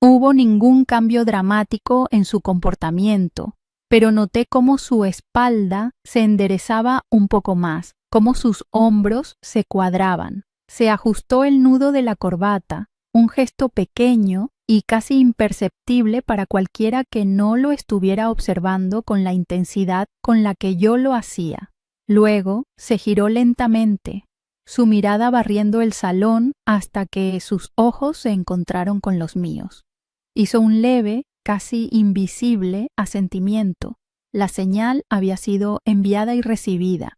hubo ningún cambio dramático en su comportamiento, pero noté cómo su espalda se enderezaba un poco más, cómo sus hombros se cuadraban. Se ajustó el nudo de la corbata, un gesto pequeño y casi imperceptible para cualquiera que no lo estuviera observando con la intensidad con la que yo lo hacía. Luego se giró lentamente, su mirada barriendo el salón hasta que sus ojos se encontraron con los míos. Hizo un leve, casi invisible asentimiento. La señal había sido enviada y recibida.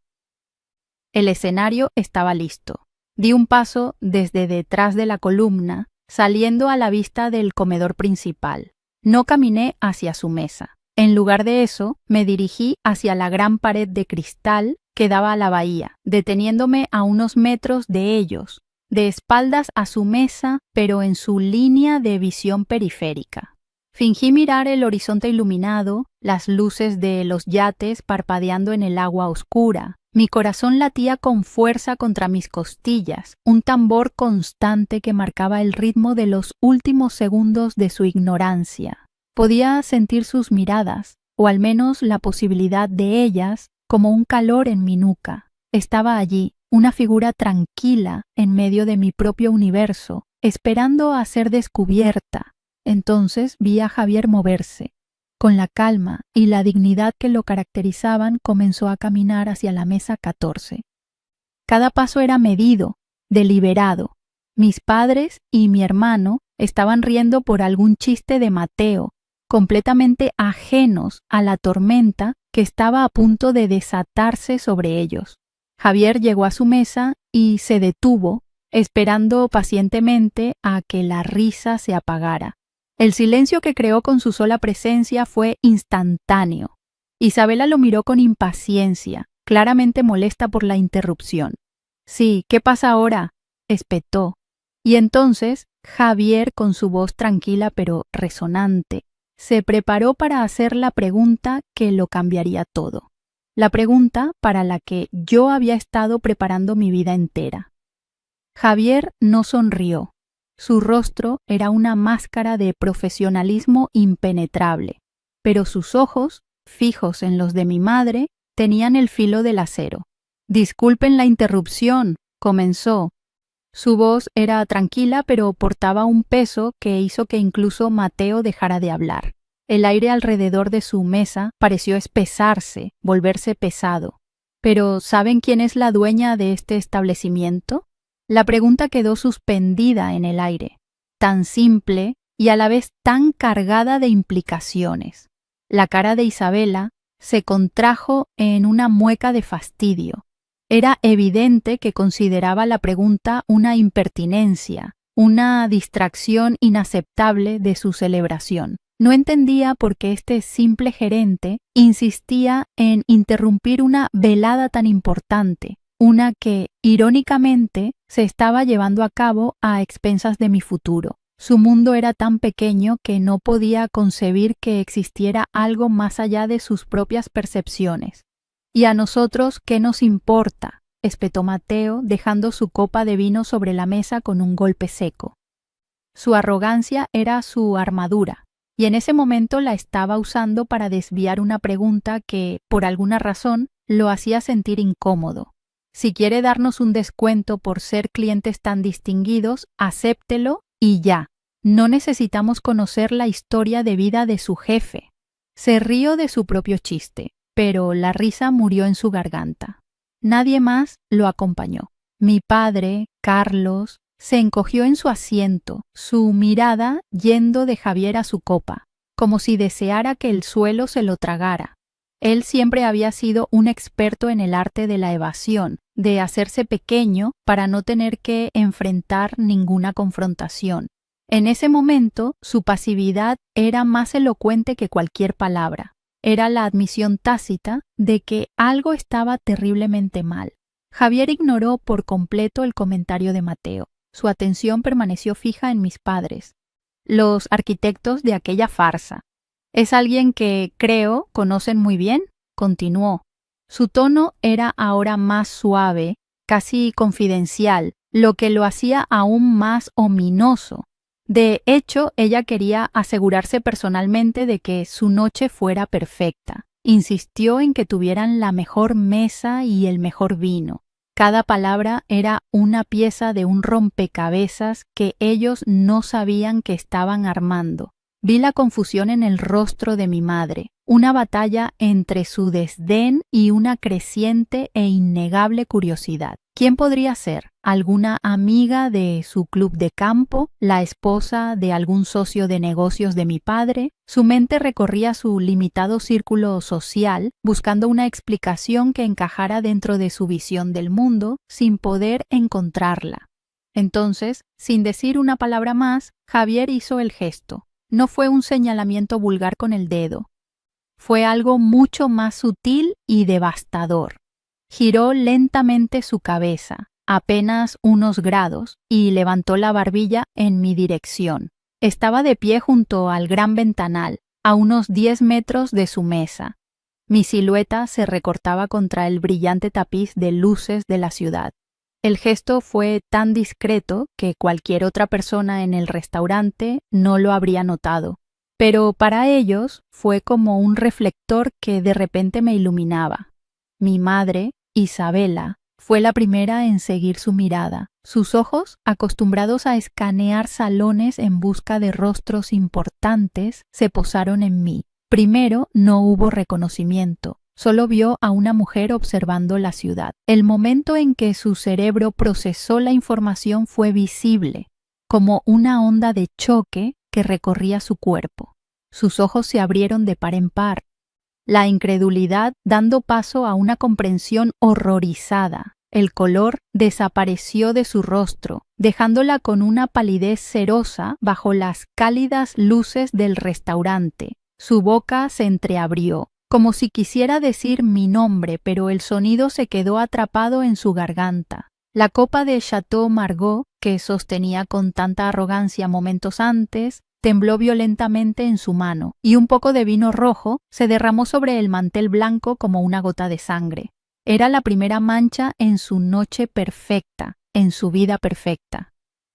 El escenario estaba listo. Di un paso desde detrás de la columna, saliendo a la vista del comedor principal. No caminé hacia su mesa. En lugar de eso, me dirigí hacia la gran pared de cristal que daba a la bahía, deteniéndome a unos metros de ellos, de espaldas a su mesa, pero en su línea de visión periférica. Fingí mirar el horizonte iluminado, las luces de los yates parpadeando en el agua oscura. Mi corazón latía con fuerza contra mis costillas, un tambor constante que marcaba el ritmo de los últimos segundos de su ignorancia. Podía sentir sus miradas, o al menos la posibilidad de ellas, como un calor en mi nuca. Estaba allí, una figura tranquila en medio de mi propio universo, esperando a ser descubierta. Entonces vi a Javier moverse. Con la calma y la dignidad que lo caracterizaban, comenzó a caminar hacia la mesa 14. Cada paso era medido, deliberado. Mis padres y mi hermano estaban riendo por algún chiste de Mateo, completamente ajenos a la tormenta que estaba a punto de desatarse sobre ellos. Javier llegó a su mesa y se detuvo, esperando pacientemente a que la risa se apagara. El silencio que creó con su sola presencia fue instantáneo. Isabela lo miró con impaciencia, claramente molesta por la interrupción. Sí, ¿qué pasa ahora?, espetó. Y entonces Javier, con su voz tranquila pero resonante, se preparó para hacer la pregunta que lo cambiaría todo. La pregunta para la que yo había estado preparando mi vida entera. Javier no sonrió. Su rostro era una máscara de profesionalismo impenetrable, pero sus ojos, fijos en los de mi madre, tenían el filo del acero. «Disculpen la interrupción», comenzó. Su voz era tranquila, pero portaba un peso que hizo que incluso Mateo dejara de hablar. El aire alrededor de su mesa pareció espesarse, volverse pesado. «¿Pero saben quién es la dueña de este establecimiento?». La pregunta quedó suspendida en el aire, tan simple y a la vez tan cargada de implicaciones. La cara de Isabela se contrajo en una mueca de fastidio. Era evidente que consideraba la pregunta una impertinencia, una distracción inaceptable de su celebración. No entendía por qué este simple gerente insistía en interrumpir una velada tan importante, una que, irónicamente, se estaba llevando a cabo a expensas de mi futuro. Su mundo era tan pequeño que no podía concebir que existiera algo más allá de sus propias percepciones. «¿Y a nosotros qué nos importa?», espetó Mateo, dejando su copa de vino sobre la mesa con un golpe seco. Su arrogancia era su armadura, y en ese momento la estaba usando para desviar una pregunta que, por alguna razón, lo hacía sentir incómodo. Si quiere darnos un descuento por ser clientes tan distinguidos, acéptelo y ya. No necesitamos conocer la historia de vida de su jefe. Se rió de su propio chiste, pero la risa murió en su garganta. Nadie más lo acompañó. Mi padre, Carlos, se encogió en su asiento, su mirada yendo de Javier a su copa, como si deseara que el suelo se lo tragara. Él siempre había sido un experto en el arte de la evasión, de hacerse pequeño para no tener que enfrentar ninguna confrontación. En ese momento, su pasividad era más elocuente que cualquier palabra. Era la admisión tácita de que algo estaba terriblemente mal. Javier ignoró por completo el comentario de Mateo. Su atención permaneció fija en mis padres, los arquitectos de aquella farsa. «Es alguien que, creo, conocen muy bien», continuó. Su tono era ahora más suave, casi confidencial, lo que lo hacía aún más ominoso. De hecho, ella quería asegurarse personalmente de que su noche fuera perfecta. Insistió en que tuvieran la mejor mesa y el mejor vino. Cada palabra era una pieza de un rompecabezas que ellos no sabían que estaban armando. Vi la confusión en el rostro de mi madre, una batalla entre su desdén y una creciente e innegable curiosidad. ¿Quién podría ser? ¿Alguna amiga de su club de campo? ¿La esposa de algún socio de negocios de mi padre? Su mente recorría su limitado círculo social, buscando una explicación que encajara dentro de su visión del mundo, sin poder encontrarla. Entonces, sin decir una palabra más, Javier hizo el gesto. No fue un señalamiento vulgar con el dedo. Fue algo mucho más sutil y devastador. Giró lentamente su cabeza, apenas unos grados, y levantó la barbilla en mi dirección. Estaba de pie junto al gran ventanal, a unos 10 metros de su mesa. Mi silueta se recortaba contra el brillante tapiz de luces de la ciudad. El gesto fue tan discreto que cualquier otra persona en el restaurante no lo habría notado, pero para ellos fue como un reflector que de repente me iluminaba. Mi madre, Isabela, fue la primera en seguir su mirada. Sus ojos, acostumbrados a escanear salones en busca de rostros importantes, se posaron en mí. Primero no hubo reconocimiento. Solo vio a una mujer observando la ciudad. El momento en que su cerebro procesó la información fue visible, como una onda de choque que recorría su cuerpo. Sus ojos se abrieron de par en par, la incredulidad dando paso a una comprensión horrorizada. El color desapareció de su rostro, dejándola con una palidez cerosa bajo las cálidas luces del restaurante. Su boca se entreabrió, como si quisiera decir mi nombre, pero el sonido se quedó atrapado en su garganta. La copa de Chateau Margaux, que sostenía con tanta arrogancia momentos antes, tembló violentamente en su mano, y un poco de vino rojo se derramó sobre el mantel blanco como una gota de sangre. Era la primera mancha en su noche perfecta, en su vida perfecta.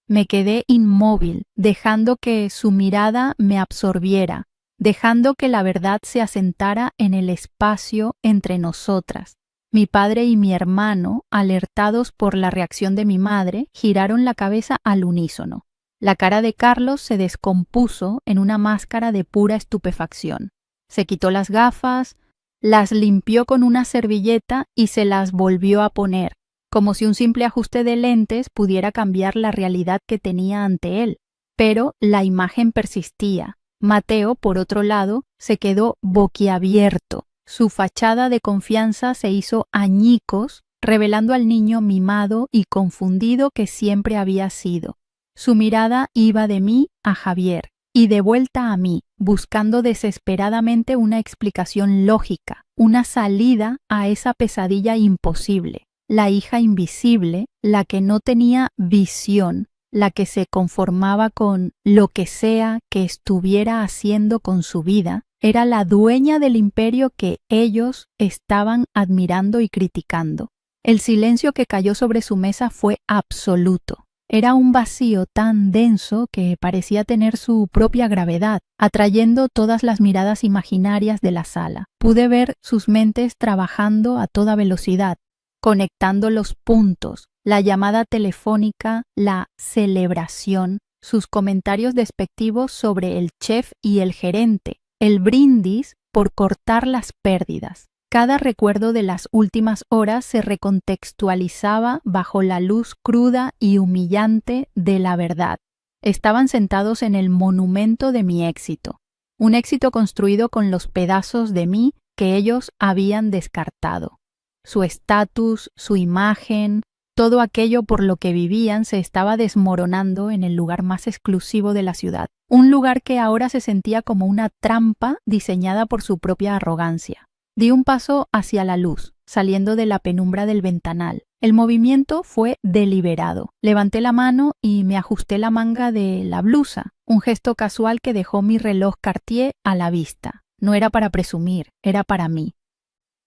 Me quedé inmóvil, dejando que su mirada me absorbiera, dejando que la verdad se asentara en el espacio entre nosotras. Mi padre y mi hermano, alertados por la reacción de mi madre, giraron la cabeza al unísono. La cara de Carlos se descompuso en una máscara de pura estupefacción. Se quitó las gafas, las limpió con una servilleta y se las volvió a poner, como si un simple ajuste de lentes pudiera cambiar la realidad que tenía ante él. Pero la imagen persistía. Mateo, por otro lado, se quedó boquiabierto. Su fachada de confianza se hizo añicos, revelando al niño mimado y confundido que siempre había sido. Su mirada iba de mí a Javier y de vuelta a mí, buscando desesperadamente una explicación lógica, una salida a esa pesadilla imposible. La hija invisible, la que no tenía visión, la que se conformaba con lo que sea que estuviera haciendo con su vida, era la dueña del imperio que ellos estaban admirando y criticando. El silencio que cayó sobre su mesa fue absoluto. Era un vacío tan denso que parecía tener su propia gravedad, atrayendo todas las miradas imaginarias de la sala. Pude ver sus mentes trabajando a toda velocidad, conectando los puntos, la llamada telefónica, la celebración, sus comentarios despectivos sobre el chef y el gerente, el brindis por cortar las pérdidas. Cada recuerdo de las últimas horas se recontextualizaba bajo la luz cruda y humillante de la verdad. Estaban sentados en el monumento de mi éxito, un éxito construido con los pedazos de mí que ellos habían descartado. Su estatus, su imagen, todo aquello por lo que vivían se estaba desmoronando en el lugar más exclusivo de la ciudad, un lugar que ahora se sentía como una trampa diseñada por su propia arrogancia. Di un paso hacia la luz, saliendo de la penumbra del ventanal. El movimiento fue deliberado. Levanté la mano y me ajusté la manga de la blusa, un gesto casual que dejó mi reloj Cartier a la vista. No era para presumir, era para mí.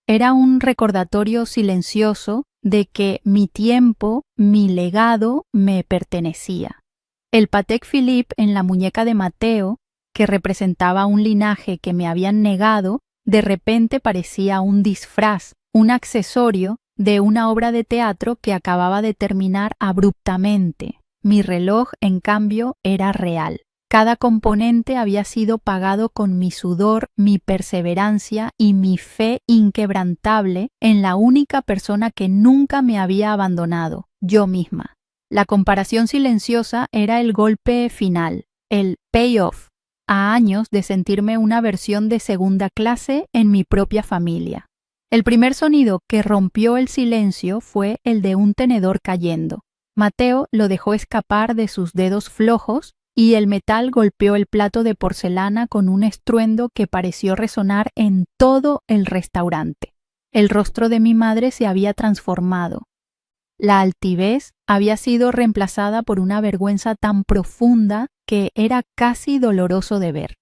Era un recordatorio silencioso de que mi tiempo, mi legado, me pertenecía. El Patek Philippe en la muñeca de Mateo, que representaba un linaje que me habían negado, de repente parecía un disfraz, un accesorio de una obra de teatro que acababa de terminar abruptamente. Mi reloj, en cambio, era real. Cada componente había sido pagado con mi sudor, mi perseverancia y mi fe inquebrantable en la única persona que nunca me había abandonado, yo misma. La comparación silenciosa era el golpe final, el payoff, a años de sentirme una versión de segunda clase en mi propia familia. El primer sonido que rompió el silencio fue el de un tenedor cayendo. Mateo lo dejó escapar de sus dedos flojos y el metal golpeó el plato de porcelana con un estruendo que pareció resonar en todo el restaurante. El rostro de mi madre se había transformado. La altivez había sido reemplazada por una vergüenza tan profunda que era casi doloroso de ver.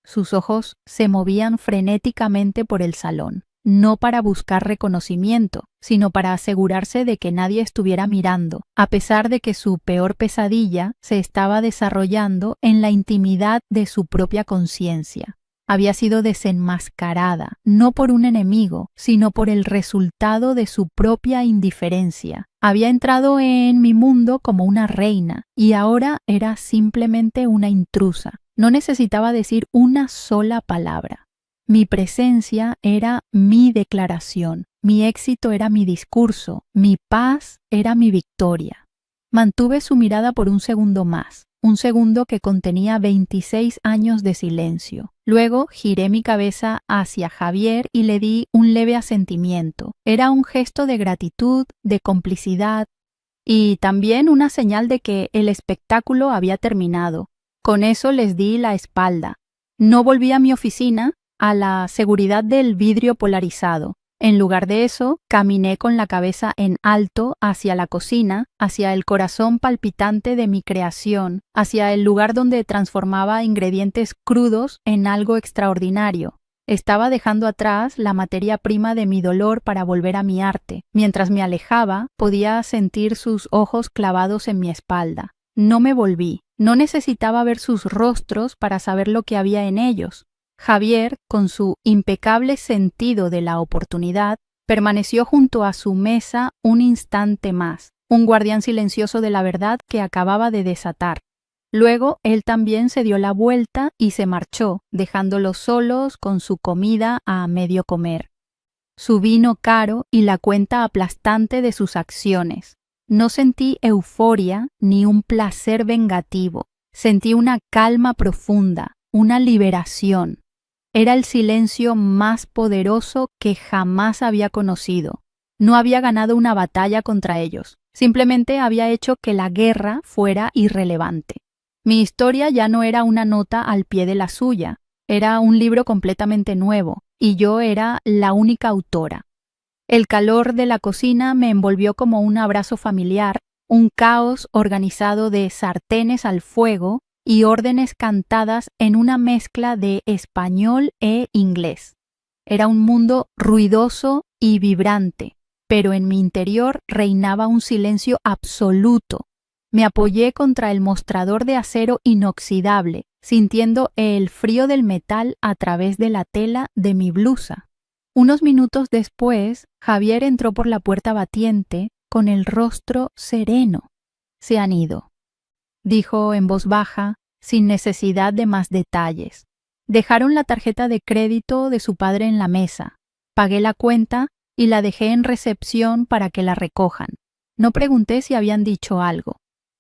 Sus ojos se movían frenéticamente por el salón, no para buscar reconocimiento, sino para asegurarse de que nadie estuviera mirando, a pesar de que su peor pesadilla se estaba desarrollando en la intimidad de su propia conciencia. Había sido desenmascarada, no por un enemigo, sino por el resultado de su propia indiferencia. Había entrado en mi mundo como una reina y ahora era simplemente una intrusa. No necesitaba decir una sola palabra. Mi presencia era mi declaración, mi éxito era mi discurso, mi paz era mi victoria. Mantuve su mirada por un segundo más, un segundo que contenía 26 años de silencio. Luego giré mi cabeza hacia Javier y le di un leve asentimiento. Era un gesto de gratitud, de complicidad y también una señal de que el espectáculo había terminado. Con eso les di la espalda. No volví a mi oficina, a la seguridad del vidrio polarizado. En lugar de eso, caminé con la cabeza en alto hacia la cocina, hacia el corazón palpitante de mi creación, hacia el lugar donde transformaba ingredientes crudos en algo extraordinario. Estaba dejando atrás la materia prima de mi dolor para volver a mi arte. Mientras me alejaba, podía sentir sus ojos clavados en mi espalda. No me volví. No necesitaba ver sus rostros para saber lo que había en ellos. Javier, con su impecable sentido de la oportunidad, permaneció junto a su mesa un instante más, un guardián silencioso de la verdad que acababa de desatar. Luego él también se dio la vuelta y se marchó, dejándolos solos con su comida a medio comer, su vino caro y la cuenta aplastante de sus acciones. No sentí euforia ni un placer vengativo, sentí una calma profunda, una liberación. Era el silencio más poderoso que jamás había conocido. No había ganado una batalla contra ellos, simplemente había hecho que la guerra fuera irrelevante. Mi historia ya no era una nota al pie de la suya, era un libro completamente nuevo, y yo era la única autora. El calor de la cocina me envolvió como un abrazo familiar, un caos organizado de sartenes al fuego y órdenes cantadas en una mezcla de español e inglés. Era un mundo ruidoso y vibrante, pero en mi interior reinaba un silencio absoluto. Me apoyé contra el mostrador de acero inoxidable, sintiendo el frío del metal a través de la tela de mi blusa. Unos minutos después, Javier entró por la puerta batiente con el rostro sereno. «Se han ido», dijo en voz baja, sin necesidad de más detalles. Dejaron la tarjeta de crédito de su padre en la mesa. Pagué la cuenta y la dejé en recepción para que la recojan. No pregunté si habían dicho algo.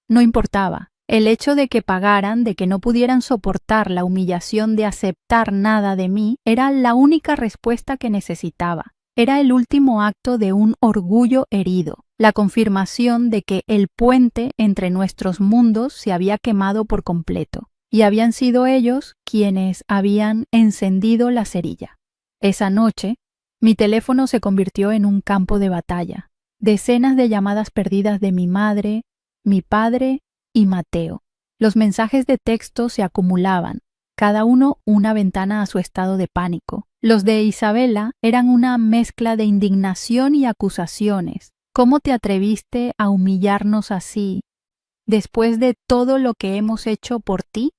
No importaba. El hecho de que pagaran, de que no pudieran soportar la humillación de aceptar nada de mí, era la única respuesta que necesitaba. Era el último acto de un orgullo herido, la confirmación de que el puente entre nuestros mundos se había quemado por completo, y habían sido ellos quienes habían encendido la cerilla. Esa noche, mi teléfono se convirtió en un campo de batalla. Decenas de llamadas perdidas de mi madre, mi padre y Mateo. Los mensajes de texto se acumulaban, cada uno una ventana a su estado de pánico. Los de Isabela eran una mezcla de indignación y acusaciones. ¿Cómo te atreviste a humillarnos así? después de todo lo que hemos hecho por ti.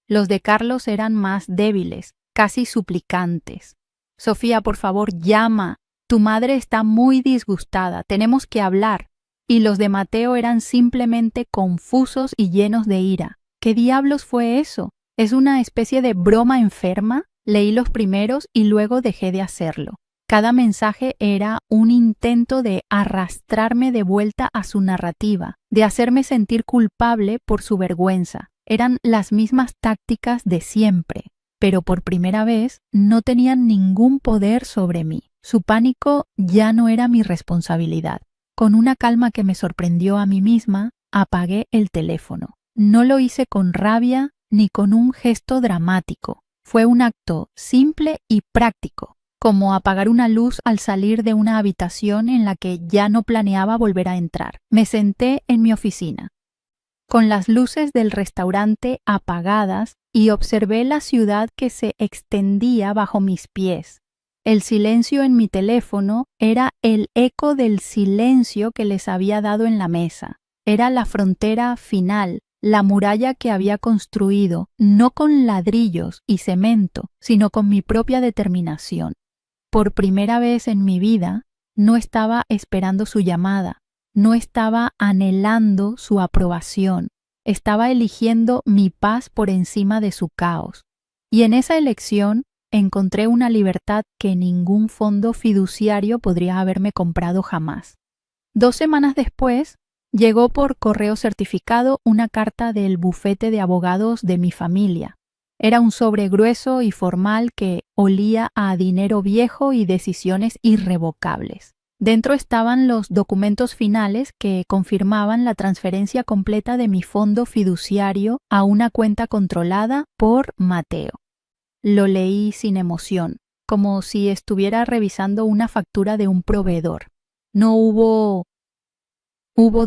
Los de Carlos eran más débiles, casi suplicantes. Sofía, por favor, llama. Tu madre está muy disgustada. Tenemos que hablar. Y los de Mateo eran simplemente confusos y llenos de ira. ¿Qué diablos fue eso? ¿Es una especie de broma enferma? Leí los primeros y luego dejé de hacerlo. Cada mensaje era un intento de arrastrarme de vuelta a su narrativa, de hacerme sentir culpable por su vergüenza. Eran las mismas tácticas de siempre, pero por primera vez no tenían ningún poder sobre mí. Su pánico ya no era mi responsabilidad. Con una calma que me sorprendió a mí misma, apagué el teléfono. No lo hice con rabia ni con un gesto dramático. Fue un acto simple y práctico, como apagar una luz al salir de una habitación en la que ya no planeaba volver a entrar. Me senté en mi oficina, con las luces del restaurante apagadas, y observé la ciudad que se extendía bajo mis pies. El silencio en mi teléfono era el eco del silencio que les había dado en la mesa. Era la frontera final, la muralla que había construido, no con ladrillos y cemento, sino con mi propia determinación. Por primera vez en mi vida, no estaba esperando su llamada, no estaba anhelando su aprobación, estaba eligiendo mi paz por encima de su caos. Y en esa elección encontré una libertad que ningún fondo fiduciario podría haberme comprado jamás. 2 semanas después, llegó por correo certificado una carta del bufete de abogados de mi familia. Era un sobre grueso y formal que olía a dinero viejo y decisiones irrevocables. Dentro estaban los documentos finales que confirmaban la transferencia completa de mi fondo fiduciario a una cuenta controlada por Mateo. Lo leí sin emoción, como si estuviera revisando una factura de un proveedor. No hubo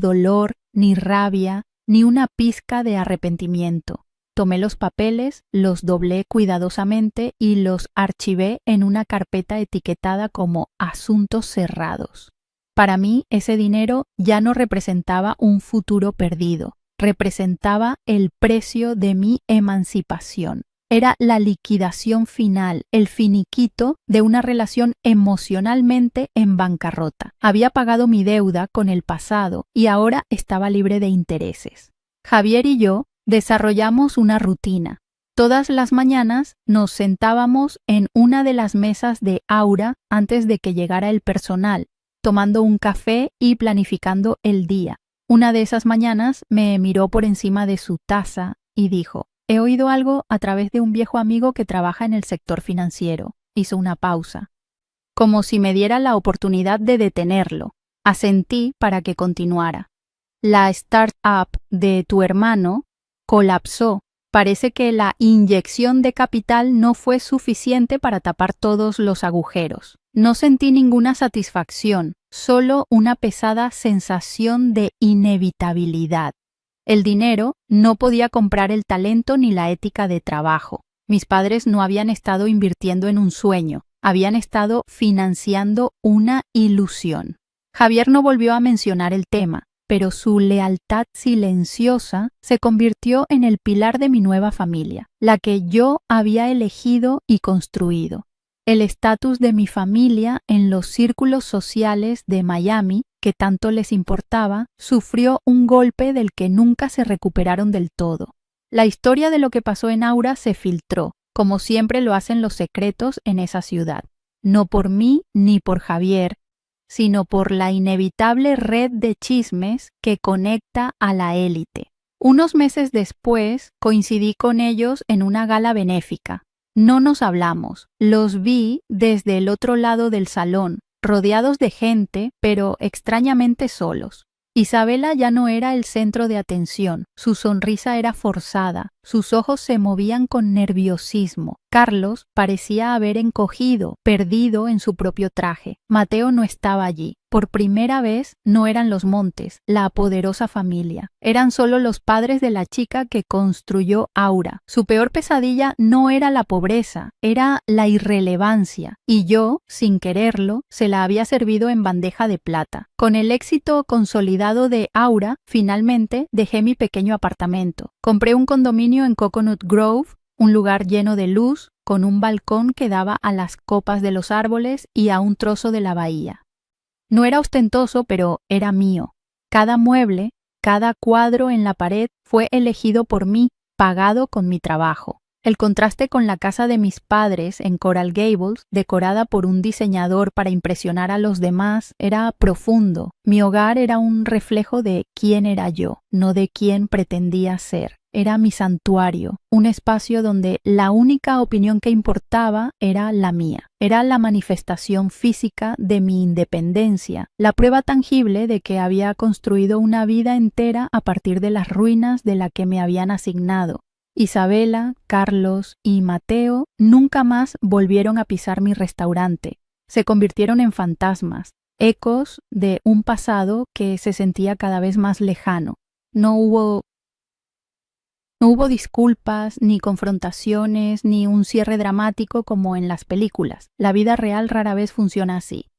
dolor, ni rabia, ni una pizca de arrepentimiento. Tomé los papeles, los doblé cuidadosamente y los archivé en una carpeta etiquetada como Asuntos Cerrados. Para mí, ese dinero ya no representaba un futuro perdido, representaba el precio de mi emancipación. Era la liquidación final, el finiquito de una relación emocionalmente en bancarrota. Había pagado mi deuda con el pasado y ahora estaba libre de intereses. Javier y yo desarrollamos una rutina. Todas las mañanas nos sentábamos en una de las mesas de Aura antes de que llegara el personal, tomando un café y planificando el día. Una de esas mañanas me miró por encima de su taza y dijo: «He oído algo a través de un viejo amigo que trabaja en el sector financiero». Hizo una pausa, como si me diera la oportunidad de detenerlo. Asentí para que continuara. «La startup de tu hermano colapsó. Parece que la inyección de capital no fue suficiente para tapar todos los agujeros». No sentí ninguna satisfacción, solo una pesada sensación de inevitabilidad. El dinero no podía comprar el talento ni la ética de trabajo. Mis padres no habían estado invirtiendo en un sueño, habían estado financiando una ilusión. Javier no volvió a mencionar el tema, pero su lealtad silenciosa se convirtió en el pilar de mi nueva familia, la que yo había elegido y construido. El estatus de mi familia en los círculos sociales de Miami, que tanto les importaba, sufrió un golpe del que nunca se recuperaron del todo. La historia de lo que pasó en Aura se filtró, como siempre lo hacen los secretos en esa ciudad. No por mí ni por Javier, sino por la inevitable red de chismes que conecta a la élite. Unos meses después coincidí con ellos en una gala benéfica. No nos hablamos. Los vi desde el otro lado del salón, rodeados de gente, pero extrañamente solos. Isabela ya no era el centro de atención, su sonrisa era forzada, sus ojos se movían con nerviosismo. Carlos parecía haber encogido, perdido en su propio traje. Mateo no estaba allí. Por primera vez no eran los Montes, la poderosa familia. Eran solo los padres de la chica que construyó Aura. Su peor pesadilla no era la pobreza, era la irrelevancia. Y yo, sin quererlo, se la había servido en bandeja de plata. Con el éxito consolidado de Aura, finalmente dejé mi pequeño apartamento. Compré un condominio en Coconut Grove, un lugar lleno de luz, con un balcón que daba a las copas de los árboles y a un trozo de la bahía. No era ostentoso, pero era mío. Cada mueble, cada cuadro en la pared fue elegido por mí, pagado con mi trabajo. El contraste con la casa de mis padres en Coral Gables, decorada por un diseñador para impresionar a los demás, era profundo. Mi hogar era un reflejo de quién era yo, no de quién pretendía ser. Era mi santuario, un espacio donde la única opinión que importaba era la mía. Era la manifestación física de mi independencia, la prueba tangible de que había construido una vida entera a partir de las ruinas de la que me habían asignado. Isabela, Carlos y Mateo nunca más volvieron a pisar mi restaurante. Se convirtieron en fantasmas, ecos de un pasado que se sentía cada vez más lejano. No hubo disculpas, ni confrontaciones, ni un cierre dramático como en las películas. La vida real rara vez funciona así.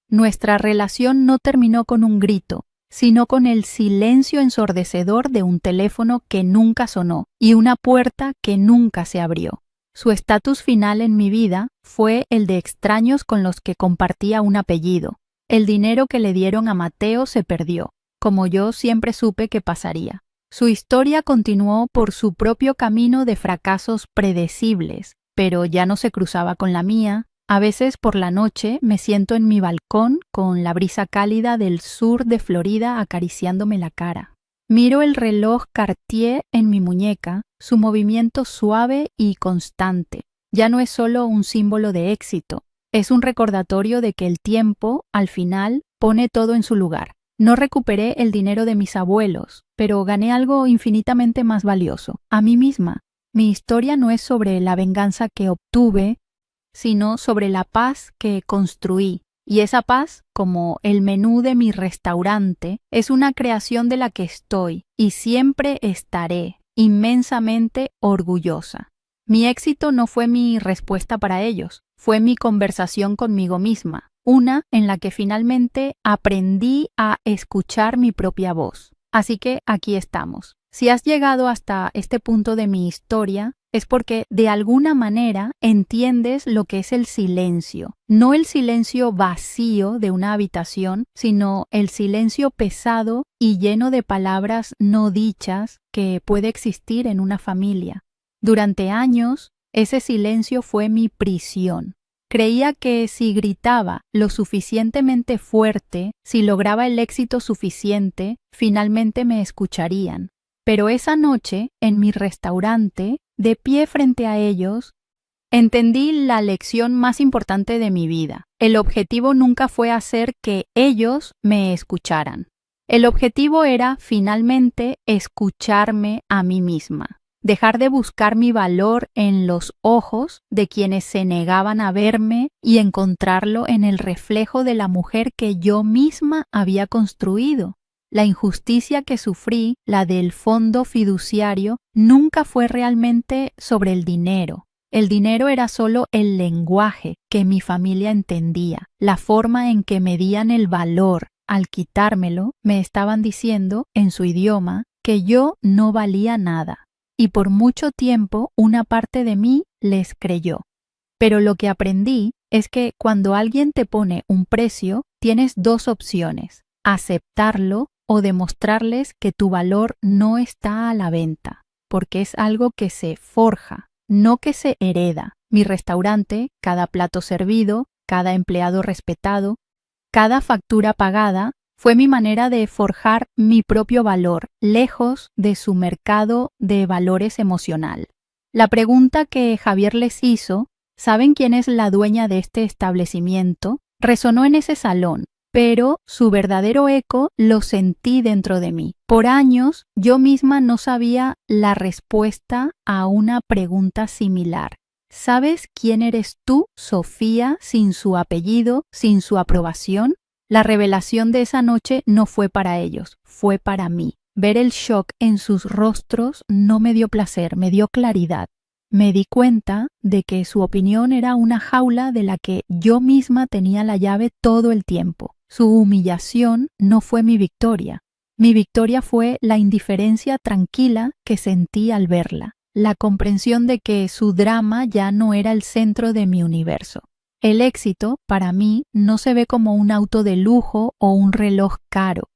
Nuestra relación no terminó con un grito, sino con el silencio ensordecedor de un teléfono que nunca sonó y una puerta que nunca se abrió. Su estatus final en mi vida fue el de extraños con los que compartía un apellido. El dinero que le dieron a Mateo se perdió, como yo siempre supe que pasaría. Su historia continuó por su propio camino de fracasos predecibles, pero ya no se cruzaba con la mía. A veces por la noche me siento en mi balcón con la brisa cálida del sur de Florida acariciándome la cara. Miro el reloj Cartier en mi muñeca, su movimiento suave y constante. Ya no es solo un símbolo de éxito, es un recordatorio de que el tiempo, al final, pone todo en su lugar. No recuperé el dinero de mis abuelos, pero gané algo infinitamente más valioso, a mí misma. Mi historia no es sobre la venganza que obtuve, sino sobre la paz que construí. Y esa paz, como el menú de mi restaurante, es una creación de la que estoy y siempre estaré inmensamente orgullosa. Mi éxito no fue mi respuesta para ellos, fue mi conversación conmigo misma. Una en la que finalmente aprendí a escuchar mi propia voz. Así que aquí estamos. Si has llegado hasta este punto de mi historia, es porque de alguna manera entiendes lo que es el silencio. No el silencio vacío de una habitación, sino el silencio pesado y lleno de palabras no dichas que puede existir en una familia. Durante años, ese silencio fue mi prisión. Creía que si gritaba lo suficientemente fuerte, si lograba el éxito suficiente, finalmente me escucharían. Pero esa noche, en mi restaurante, de pie frente a ellos, entendí la lección más importante de mi vida. El objetivo nunca fue hacer que ellos me escucharan. El objetivo era, finalmente, escucharme a mí misma. Dejar de buscar mi valor en los ojos de quienes se negaban a verme y encontrarlo en el reflejo de la mujer que yo misma había construido. La injusticia que sufrí, la del fondo fiduciario, nunca fue realmente sobre el dinero. El dinero era solo el lenguaje que mi familia entendía, la forma en que medían el valor. Al quitármelo, me estaban diciendo, en su idioma, que yo no valía nada. Y por mucho tiempo una parte de mí les creyó. Pero lo que aprendí es que cuando alguien te pone un precio, tienes dos opciones: aceptarlo o demostrarles que tu valor no está a la venta, porque es algo que se forja, no que se hereda. Mi restaurante, cada plato servido, cada empleado respetado, cada factura pagada, fue mi manera de forjar mi propio valor, lejos de su mercado de valores emocional. La pregunta que Javier les hizo, ¿saben quién es la dueña de este establecimiento?, resonó en ese salón, pero su verdadero eco lo sentí dentro de mí. Por años, yo misma no sabía la respuesta a una pregunta similar. ¿Sabes quién eres tú, Sofía, sin su apellido, sin su aprobación? La revelación de esa noche no fue para ellos, fue para mí. Ver el shock en sus rostros no me dio placer, me dio claridad. Me di cuenta de que su opinión era una jaula de la que yo misma tenía la llave todo el tiempo. Su humillación no fue mi victoria. Mi victoria fue la indiferencia tranquila que sentí al verla, la comprensión de que su drama ya no era el centro de mi universo. El éxito, para mí, no se ve como un auto de lujo o un reloj caro.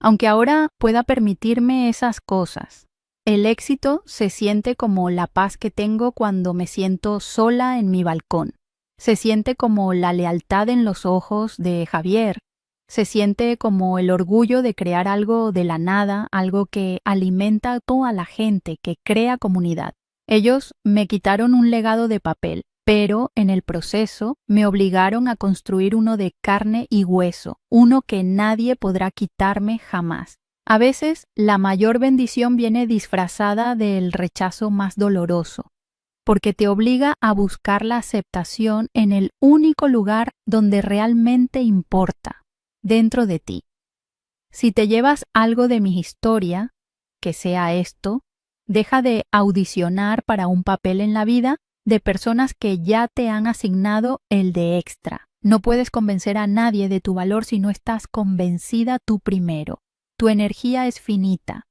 Aunque ahora pueda permitirme esas cosas, el éxito se siente como la paz que tengo cuando me siento sola en mi balcón. Se siente como la lealtad en los ojos de Javier. Se siente como el orgullo de crear algo de la nada, algo que alimenta a toda la gente, que crea comunidad. Ellos me quitaron un legado de papel, pero en el proceso me obligaron a construir uno de carne y hueso, uno que nadie podrá quitarme jamás. A veces la mayor bendición viene disfrazada del rechazo más doloroso, porque te obliga a buscar la aceptación en el único lugar donde realmente importa, dentro de ti. Si te llevas algo de mi historia, que sea esto, deja de audicionar para un papel en la vida de personas que ya te han asignado el de extra. No puedes convencer a nadie de tu valor si no estás convencida tú primero. Tu energía es finita.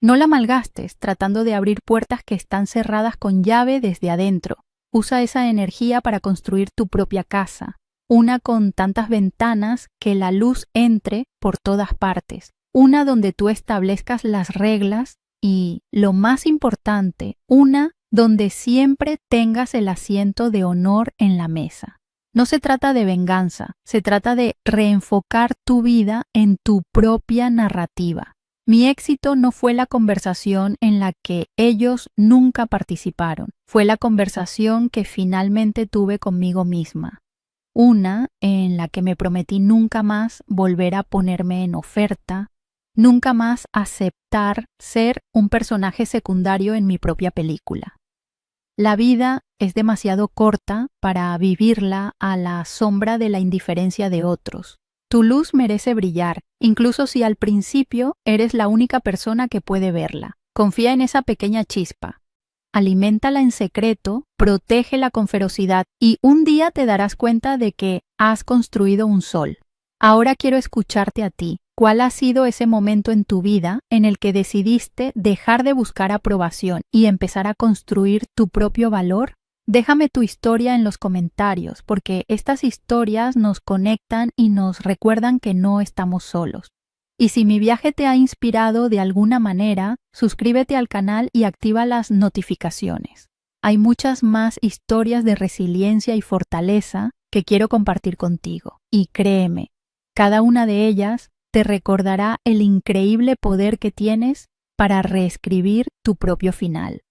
No la malgastes tratando de abrir puertas que están cerradas con llave desde adentro. Usa esa energía para construir tu propia casa, una con tantas ventanas que la luz entre por todas partes, una donde tú establezcas las reglas y, lo más importante, una donde siempre tengas el asiento de honor en la mesa. No se trata de venganza, se trata de reenfocar tu vida en tu propia narrativa. Mi éxito no fue la conversación en la que ellos nunca participaron, fue la conversación que finalmente tuve conmigo misma. Una en la que me prometí nunca más volver a ponerme en oferta, nunca más aceptar ser un personaje secundario en mi propia película. La vida es demasiado corta para vivirla a la sombra de la indiferencia de otros. Tu luz merece brillar, incluso si al principio eres la única persona que puede verla. Confía en esa pequeña chispa. Aliméntala en secreto, protégela con ferocidad y un día te darás cuenta de que has construido un sol. Ahora quiero escucharte a ti. ¿Cuál ha sido ese momento en tu vida en el que decidiste dejar de buscar aprobación y empezar a construir tu propio valor? Déjame tu historia en los comentarios, porque estas historias nos conectan y nos recuerdan que no estamos solos. Y si mi viaje te ha inspirado de alguna manera, suscríbete al canal y activa las notificaciones. Hay muchas más historias de resiliencia y fortaleza que quiero compartir contigo. Y créeme, cada una de ellas te recordará el increíble poder que tienes para reescribir tu propio final.